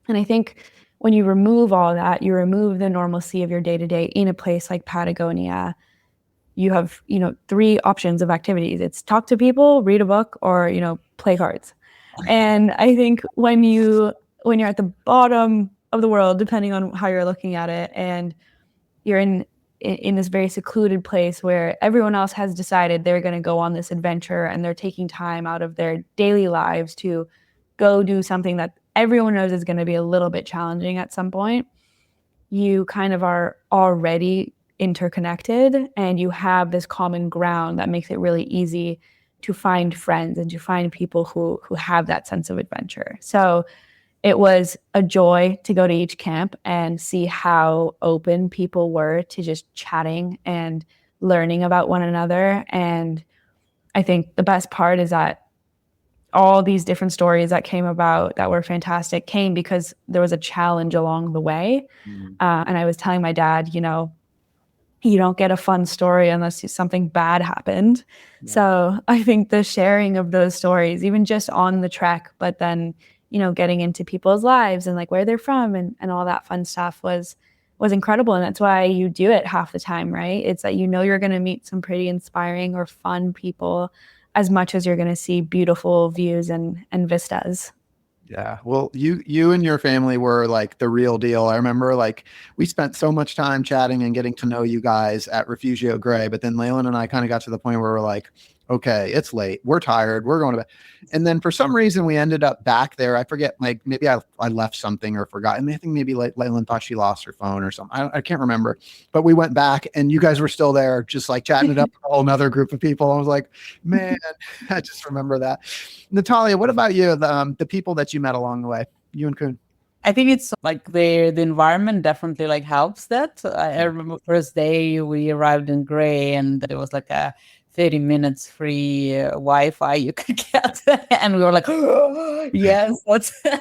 And I think when you remove all that, you remove the normalcy of your day-to-day in a place like Patagonia, you have, 3 options of activities. It's talk to people, read a book, or, play cards. And I think when you're at the bottom of the world, depending on how you're looking at it, and you're in this very secluded place where everyone else has decided they're going to go on this adventure and they're taking time out of their daily lives to go do something that everyone knows is going to be a little bit challenging at some point, you kind of are already interconnected and you have this common ground that makes it really easy to find friends and to find people who have that sense of adventure. So it was a joy to go to each camp and see how open people were to just chatting and learning about one another. And I think the best part is that all these different stories that came about that were fantastic came because there was a challenge along the way. And I was telling my dad, you don't get a fun story unless something bad happened. Yeah. So I think the sharing of those stories, even just on the trek, but then getting into people's lives and like where they're from and all that fun stuff was incredible. And that's why you do it half the time, right? It's that you're going to meet some pretty inspiring or fun people as much as you're going to see beautiful views and vistas. Yeah. Well, you and your family were like the real deal. I remember like we spent so much time chatting and getting to know you guys at Refugio Gray, but then Leilan and I kind of got to the point where we're like, okay, it's late. We're tired. We're going to bed. And then for some reason we ended up back there. I forget, like maybe I left something or forgot. And I think maybe like Leilan thought she lost her phone or something. I can't remember. But we went back and you guys were still there, just like chatting it up with a whole nother group of people. I was like, man, I just remember that. Natalia, what about you? The people that you met along the way, you and Kuhn? I think it's like the environment definitely like helps that. I remember first day we arrived in Gray and there was like a 30 minutes free Wi-Fi you could get, and we were like, oh, yes,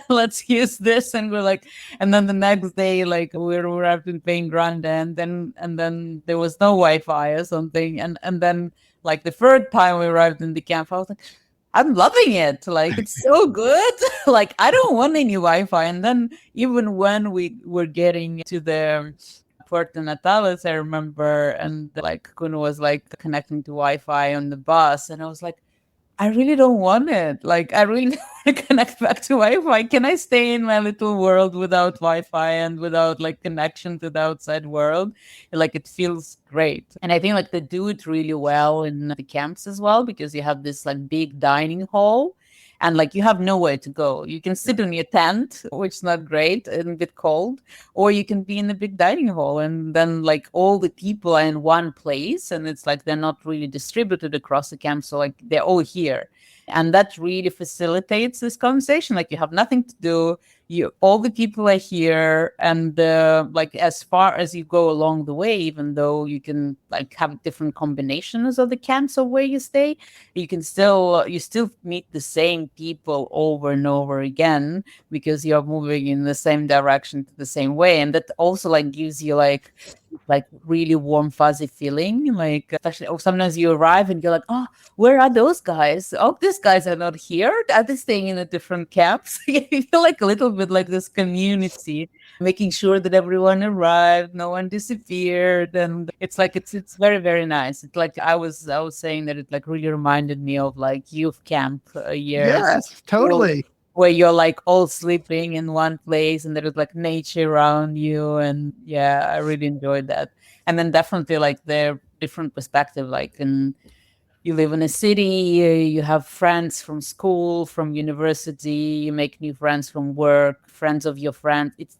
let's use this. And we're like, and then the next day like we arrived in Paine Grande, and then there was no Wi-Fi or something, and then like the third time we arrived in the camp, I was like, I'm loving it. Like, it's so good. Like, I don't want any Wi-Fi. And then even when we were getting to the Puerto Natales, I remember, and like Kuno was like connecting to Wi-Fi on the bus. And I was like, I really don't want it. Like, I really don't want to connect back to Wi-Fi. Can I stay in my little world without Wi-Fi and without like connection to the outside world? Like, it feels great. And I think like they do it really well in the camps as well, because you have this like big dining hall and like you have nowhere to go. You can sit in your tent, which is not great and a bit cold, or you can be in the big dining hall, and then like all the people are in one place, and it's like they're not really distributed across the camp, so like they're all here. And that really facilitates this conversation. Like, you have nothing to do, all the people are here, and like as far as you go along the way, even though you can like have different combinations of the camps of where you stay, you still meet the same people over and over again, because you're moving in the same direction to the same way. And that also like gives you like really warm fuzzy feeling, like especially sometimes you arrive and you're like, oh, where are those guys? Oh, these guys are not here. Are they staying in a different camps? You feel like a little bit like this community, making sure that everyone arrived, no one disappeared, and it's like it's very, very nice. It's like I was saying that it like really reminded me of like youth camp years. Yes, totally. Where you're like all sleeping in one place and there's like nature around you. And yeah, I really enjoyed that. And then definitely like their different perspective, like you live in a city, you have friends from school, from university, you make new friends from work, friends of your friends. It's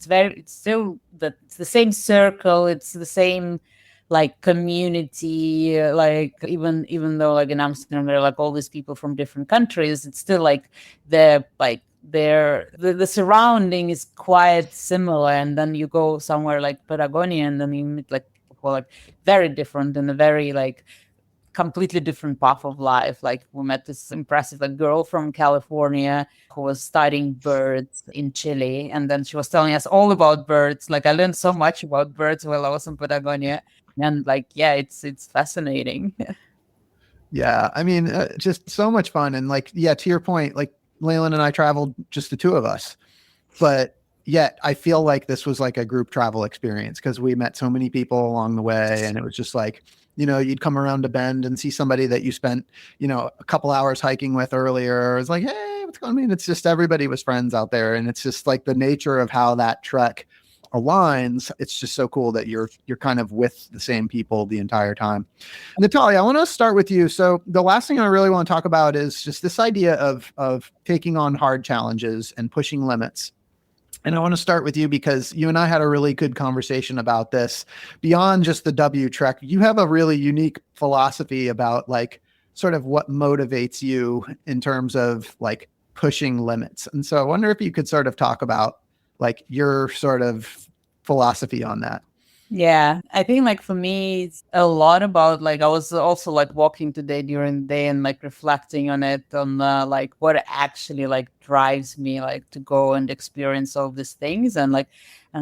still that it's the same circle, it's the same like community, like even though like in Amsterdam there are like all these people from different countries, it's still like the surrounding is quite similar. And then you go somewhere like Patagonia and then you meet like people like very different and a very like completely different path of life. Like we met this impressive like girl from California who was studying birds in Chile, and then she was telling us all about birds. Like I learned so much about birds while I was in Patagonia, and like yeah, it's fascinating. Yeah, I mean, just so much fun. And like, yeah, to your point, like Leilan and I traveled just the two of us, but yet I feel like this was like a group travel experience because we met so many people along the way, and it was just like, you know, you'd come around a bend and see somebody that you spent, you know, a couple hours hiking with earlier. It was like, hey, what's going on? I mean, it's just everybody was friends out there, and it's just like the nature of how that trek aligns. It's just so cool that you're kind of with the same people the entire time. Natalia, I want to start with you. So the last thing I really want to talk about is just this idea of taking on hard challenges and pushing limits. And I want to start with you because you and I had a really good conversation about this. Beyond just the W Trek, you have a really unique philosophy about like sort of what motivates you in terms of like pushing limits. And so I wonder if you could sort of talk about like your sort of philosophy on that. Yeah, I think like for me, it's a lot about like I was also like walking today during the day and like reflecting on it, on like what actually like drives me like to go and experience all these things. And I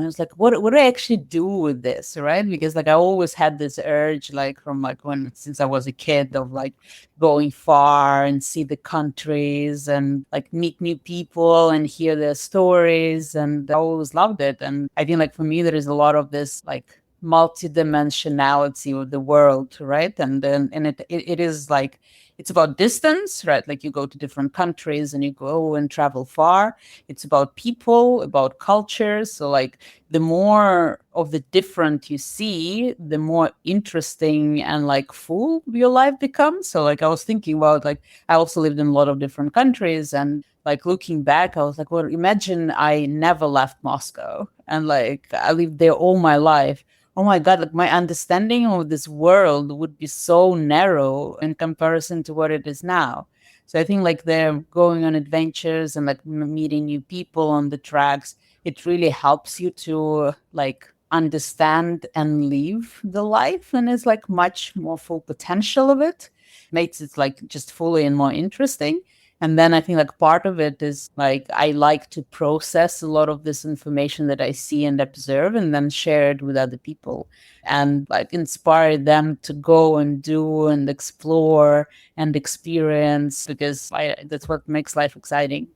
was like, what do I actually do with this, right? Because like I always had this urge, like from like since I was a kid, of like going far and see the countries and like meet new people and hear their stories, and I always loved it. And I think like for me there is a lot of this like multidimensionality of the world, right? And then it is like, it's about distance, right? Like you go to different countries and you go and travel far. It's about people, about cultures. So like the more of the different you see, the more interesting and like full your life becomes. So like I was thinking about, like, I also lived in a lot of different countries, and like looking back, I was like, well, imagine I never left Moscow and like I lived there all my life. Oh my God, like my understanding of this world would be so narrow in comparison to what it is now. So I think like they're going on adventures and like meeting new people on the tracks. It really helps you to like understand and live the life, and it's like much more full potential of it. Makes it like just fully and more interesting. And then I think like part of it is like I like to process a lot of this information that I see and observe and then share it with other people and like inspire them to go and do and explore and experience, because that's what makes life exciting.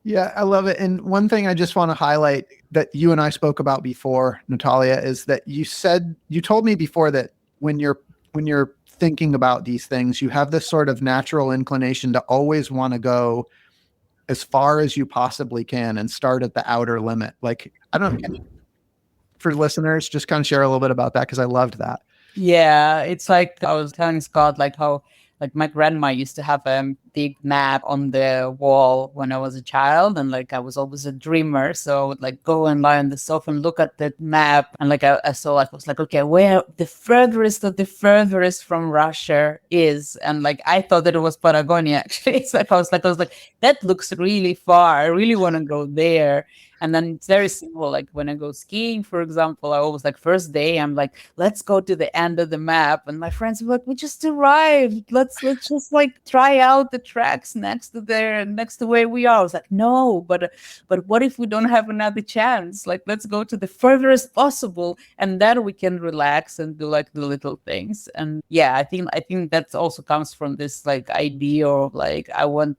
Yeah, I love it. And one thing I just want to highlight that you and I spoke about before, Natalia, is that you told me before that when you're thinking about these things, you have this sort of natural inclination to always want to go as far as you possibly can and start at the outer limit. Like, I don't know, for listeners, just kind of share a little bit about that, because I loved that. Yeah, it's like I was telling Scott, like how like my grandma used to have a big map on the wall when I was a child, and like I was always a dreamer, so I would like go and lie on the sofa and look at that map, and like I saw, like I was like, okay, where the furthest of the furthest from Russia is, and like I thought that it was Patagonia actually. It's like I was like that looks really far. I really want to go there. And then it's very simple. Like when I go skiing, for example, I always like first day, I'm like, let's go to the end of the map. And my friends were like, we just arrived. Let's just like try out the tracks next to where we are. I was like, no, but what if we don't have another chance? Like, let's go to the furthest possible, and then we can relax and do like the little things. And yeah, I think that also comes from this like idea of like I want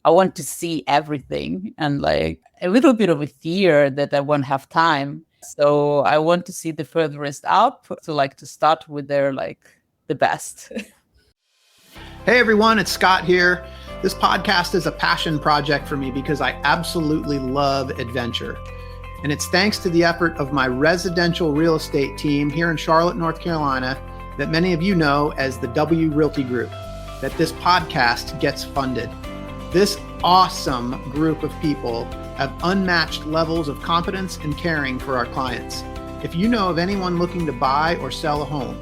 to see everything, and like a little bit of a fear that I won't have time. So I want to see the furthest up, to like to start with their like the best. Hey everyone, it's Scott here. This podcast is a passion project for me because I absolutely love adventure. And it's thanks to the effort of my residential real estate team here in Charlotte, North Carolina, that many of you know as the W Realty Group, that this podcast gets funded. This awesome group of people have unmatched levels of competence and caring for our clients. If you know of anyone looking to buy or sell a home,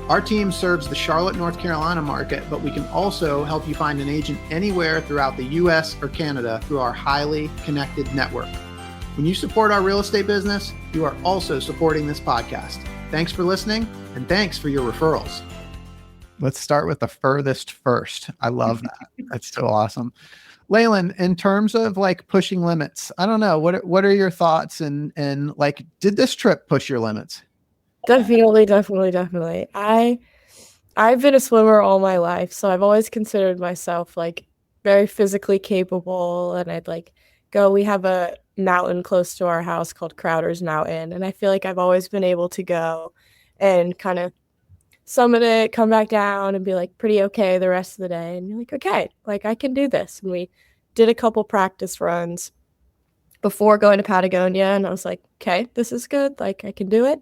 our team serves the Charlotte, North Carolina market, but we can also help you find an agent anywhere throughout the US or Canada through our highly connected network. When you support our real estate business, you are also supporting this podcast. Thanks for listening, and thanks for your referrals. Let's start with the furthest first. I love that. That's so awesome. Leilan, in terms of like pushing limits, I don't know, what are your thoughts, and like, did this trip push your limits? Definitely. I've been a swimmer all my life, so I've always considered myself like very physically capable, and I'd like go. We have a mountain close to our house called Crowder's Mountain, and I feel like I've always been able to go and kind of summit it, come back down, and be like pretty okay the rest of the day, and you're like, okay, like I can do this. And we did a couple practice runs before going to Patagonia, and I was like, okay, this is good, like I can do it.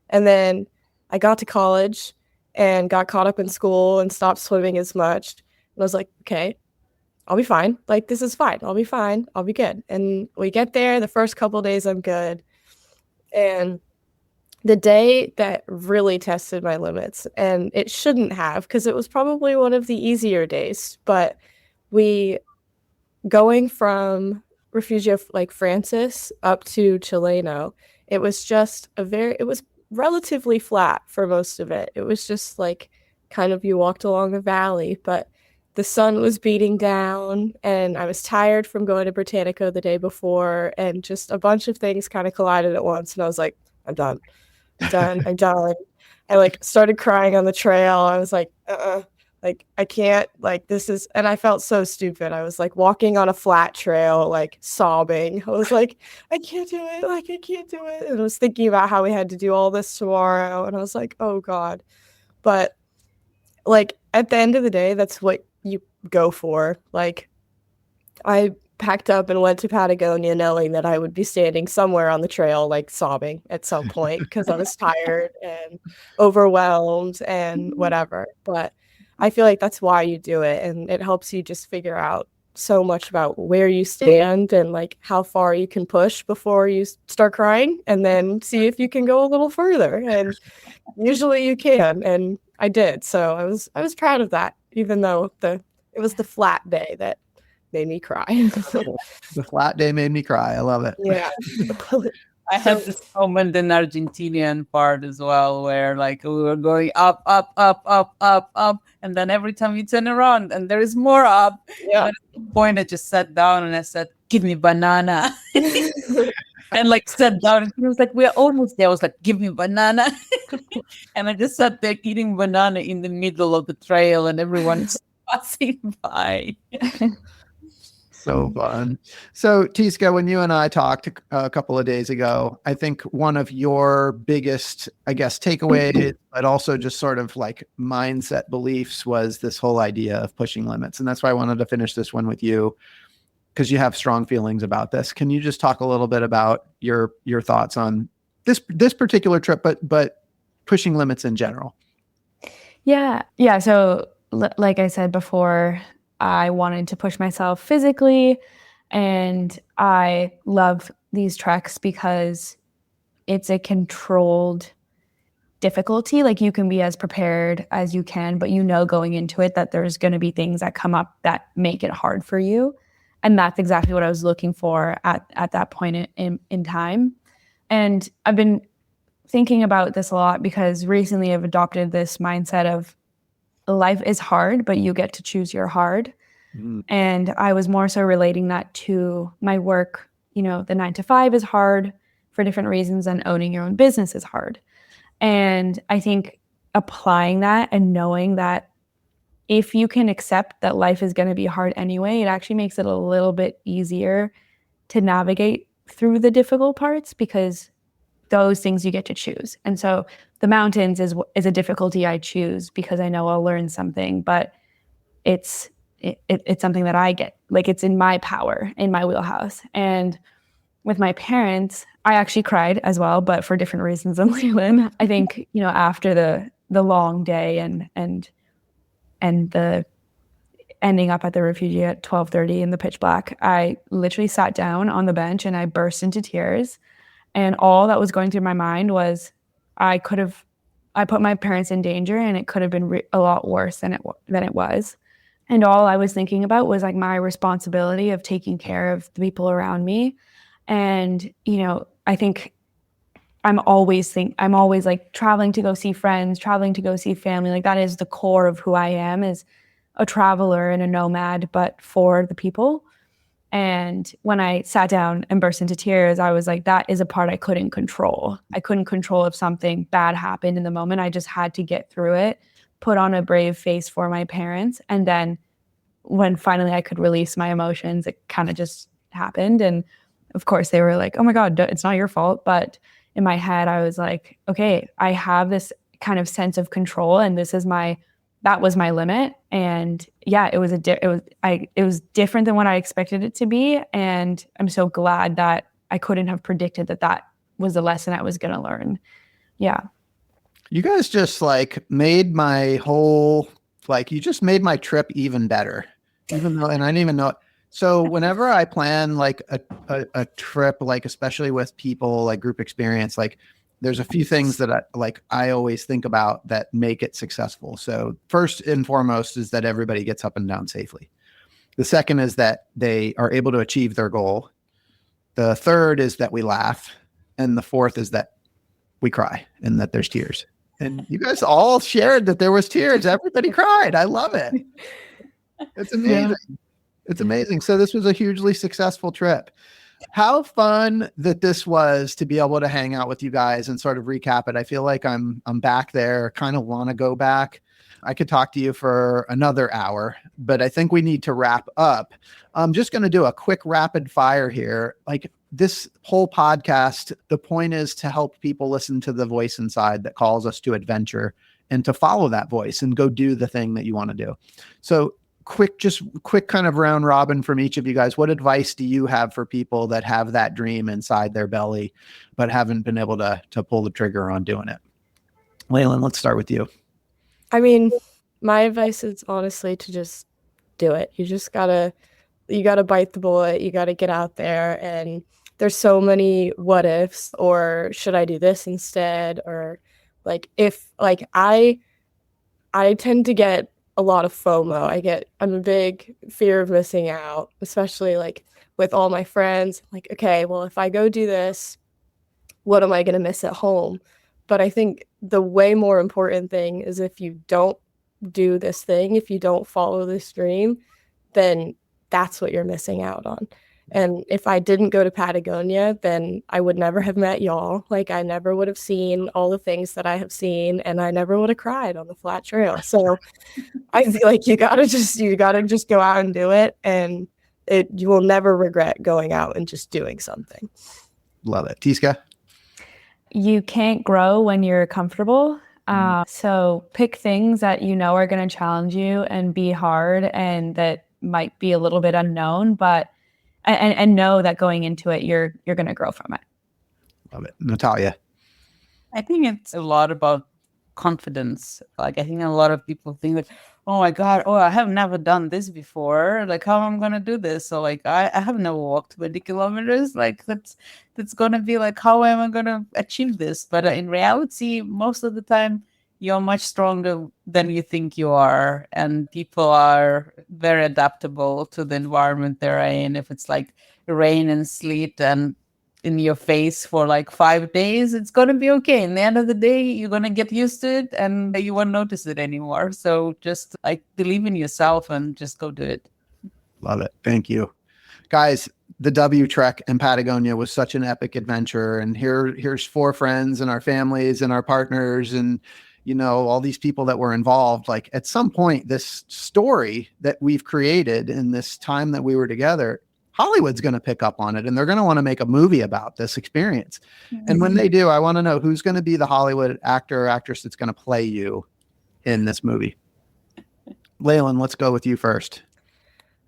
And then I got to college and got caught up in school and stopped swimming as much, and I was like, okay, I'll be fine, like this is fine, I'll be fine, I'll be good. And we get there, the first couple days I'm good, and the day that really tested my limits, and it shouldn't have, because it was probably one of the easier days, but we going from Refugio like Francis up to Chileno, it was just it was relatively flat for most of it. It was just like kind of you walked along a valley, but the sun was beating down, and I was tired from going to Britannico the day before, and just a bunch of things kind of collided at once, and I was like, I'm done. I like started crying on the trail. I was like Like, I can't, like, this is, and I felt so stupid. I was like walking on a flat trail, like sobbing. I was like, I can't do it. Like, I can't do it. And I was thinking about how we had to do all this tomorrow. And I was like, oh God. But like, at the end of the day, that's what you go for. Like, I packed up and went to Patagonia knowing that I would be standing somewhere on the trail, like sobbing at some point because I was tired and overwhelmed and whatever. But I feel like that's why you do it. And it helps you just figure out so much about where you stand and like how far you can push before you start crying, and then see if you can go a little further. And usually you can. And I did. So I was proud of that, even though it was the flat day that made me cry. The flat day made me cry. I love it. Yeah. I had this moment in Argentinian part as well, where like we were going up, up, up, up, up, up, and then every time you turn around and there is more up. Yeah. But at some point I just sat down and I said, "Give me banana." And like sat down, and he was like, "We're almost there." I was like, "Give me banana." And I just sat there eating banana in the middle of the trail, and everyone's passing by. So fun. So Tisca, when you and I talked a couple of days ago, I think one of your biggest, I guess, takeaways, but also just sort of like mindset beliefs was this whole idea of pushing limits. And that's why I wanted to finish this one with you, because you have strong feelings about this. Can you just talk a little bit about your thoughts on this particular trip, but pushing limits in general? Yeah. So like I said before, I wanted to push myself physically, and I love these treks because it's a controlled difficulty. Like, you can be as prepared as you can, but you know going into it that there's going to be things that come up that make it hard for you. And that's exactly what I was looking for at that point in time. And I've been thinking about this a lot because recently I've adopted this mindset of life is hard, but you get to choose your hard. And I was more so relating that to my work. You know, the 9 to 5 is hard for different reasons, and owning your own business is hard. And I think applying that and knowing that if you can accept that life is going to be hard anyway, it actually makes it a little bit easier to navigate through the difficult parts, because those things you get to choose. And so the mountains is a difficulty I choose because I know I'll learn something, but it's something that I get, like, it's in my power, in my wheelhouse. And with my parents, I actually cried as well, but for different reasons than Leilan. I think, you know, after the long day and the ending up at the refugee at 12:30 in the pitch black, I literally sat down on the bench and I burst into tears. And all that was going through my mind was I put my parents in danger, and it could have been a lot worse than it was. And all I was thinking about was like my responsibility of taking care of the people around me. And, you know, I think I'm always like traveling to go see friends, traveling to go see family. Like, that is the core of who I am, as a traveler and a nomad, but for the people. And when I sat down and burst into tears, I was like, that is a part I couldn't control. I couldn't control if something bad happened in the moment. I just had to get through it, put on a brave face for my parents. And then when finally I could release my emotions, it kind of just happened. And of course they were like, oh my God, it's not your fault. But in my head, I was like, okay, I have this kind of sense of control, and that was my limit. And yeah, it was different than what I expected it to be. And I'm so glad that I couldn't have predicted that was the lesson I was going to learn. Yeah. You guys just like made my whole, like, you just made my trip even better, even though, and I didn't even know it. So whenever I plan like a trip, like especially with people, like group experience, like there's a few things that I always think about that make it successful. So first and foremost is that everybody gets up and down safely. The second is that they are able to achieve their goal. The third is that we laugh. And the fourth is that we cry and that there's tears. And you guys all shared that there was tears. Everybody cried. I love it. It's amazing. Yeah. It's amazing. So this was a hugely successful trip. How fun that this was to be able to hang out with you guys and sort of recap it. I feel like I'm back there, kind of want to go back. I could talk to you for another hour, but I think we need to wrap up. I'm just going to do a quick rapid fire here. Like this whole podcast, the point is to help people listen to the voice inside that calls us to adventure and to follow that voice and go do the thing that you want to do. So quick kind of round robin from each of you guys. What advice do you have for people that have that dream inside their belly, but haven't been able to pull the trigger on doing it? Leilan, let's start with you. I mean, my advice is honestly to just do it. You gotta bite the bullet. You gotta get out there, and there's so many what ifs, or should I do this instead? Or like, if like I tend to get a lot of FOMO. I'm a big fear of missing out, especially like with all my friends. Like, okay, well, if I go do this, what am I going to miss at home? But I think the way more important thing is if you don't do this thing, if you don't follow this dream, then that's what you're missing out on. And if I didn't go to Patagonia, then I would never have met y'all. Like, I never would have seen all the things that I have seen, and I never would have cried on the flat trail. So I feel like you gotta just go out and do it, and you will never regret going out and just doing something. Love it. Tisca? You can't grow when you're comfortable. So pick things that you know are going to challenge you and be hard and that might be a little bit unknown, but and know that going into it, you're going to grow from it. Love it. Natalia? I think it's a lot about confidence. Like, I think a lot of people think like, oh my God, I have never done this before. Like, how am I going to do this? So like, I have never walked 20 kilometers. Like, that's going to be like, how am I going to achieve this? But in reality, most of the time, you're much stronger than you think you are. And people are very adaptable to the environment they're in. If it's like rain and sleet and in your face for like 5 days, it's going to be okay. In the end of the day, you're going to get used to it and you won't notice it anymore. So just like believe in yourself and just go do it. Love it. Thank you. Guys, the W Trek in Patagonia was such an epic adventure. And here's 4 friends and our families and our partners and, you know, all these people that were involved. Like, at some point, this story that we've created in this time that we were together, Hollywood's going to pick up on it, and they're going to want to make a movie about this experience. Mm-hmm. And when they do, I want to know who's going to be the Hollywood actor or actress that's going to play you in this movie. Leilan, let's go with you first.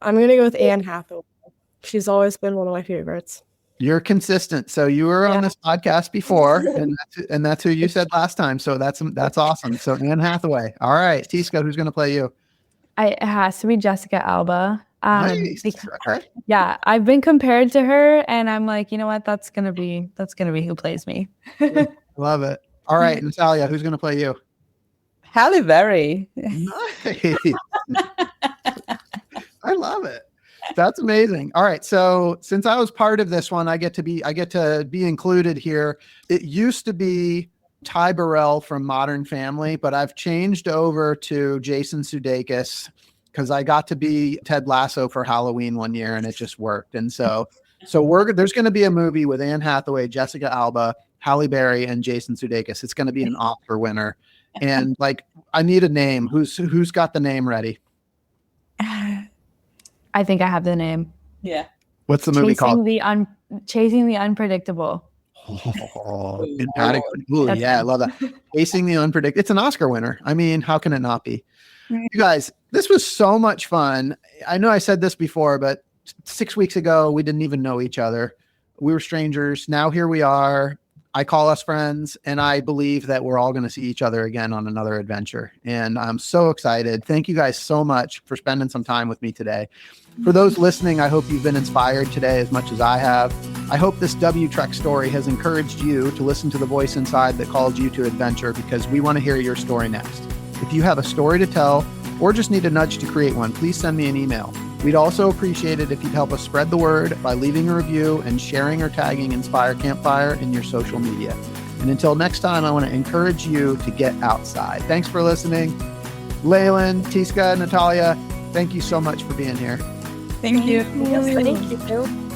I'm going to go with Anne Hathaway. She's always been one of my favorites. You're consistent. So you were on this podcast before, and that's who you said last time. So that's awesome. So Anne Hathaway. All right, Tisca, who's going to play you? It has to be Jessica Alba. Nice. Okay. Yeah, I've been compared to her, and I'm like, you know what? That's gonna be who plays me. Love it. All right, Natalia, who's going to play you? Halle Berry. Nice. I love it. That's amazing. All right. So since I was part of this one, I get to be included here. It used to be Ty Burrell from Modern Family, but I've changed over to Jason Sudeikis because I got to be Ted Lasso for Halloween one year and it just worked. And so there's going to be a movie with Anne Hathaway, Jessica Alba, Halle Berry, and Jason Sudeikis. It's going to be an Oscar winner. And like, I need a name. Who's got the name ready? I think I have the name. Yeah. What's the movie called? Chasing the Unpredictable. Oh, in Patagonia. Ooh, yeah, I love that. Chasing the Unpredictable. It's an Oscar winner. I mean, how can it not be? You guys, this was so much fun. I know I said this before, but 6 weeks ago, we didn't even know each other. We were strangers. Now here we are. I call us friends, and I believe that we're all going to see each other again on another adventure. And I'm so excited. Thank you guys so much for spending some time with me today. For those listening, I hope you've been inspired today as much as I have. I hope this W Trek story has encouraged you to listen to the voice inside that calls you to adventure, because we want to hear your story next. If you have a story to tell or just need a nudge to create one, please send me an email. We'd also appreciate it if you'd help us spread the word by leaving a review and sharing or tagging Inspire Campfire in your social media. And until next time, I want to encourage you to get outside. Thanks for listening. Leilan, Tisca, Natalia, thank you so much for being here. Thank you. Yes, thank you.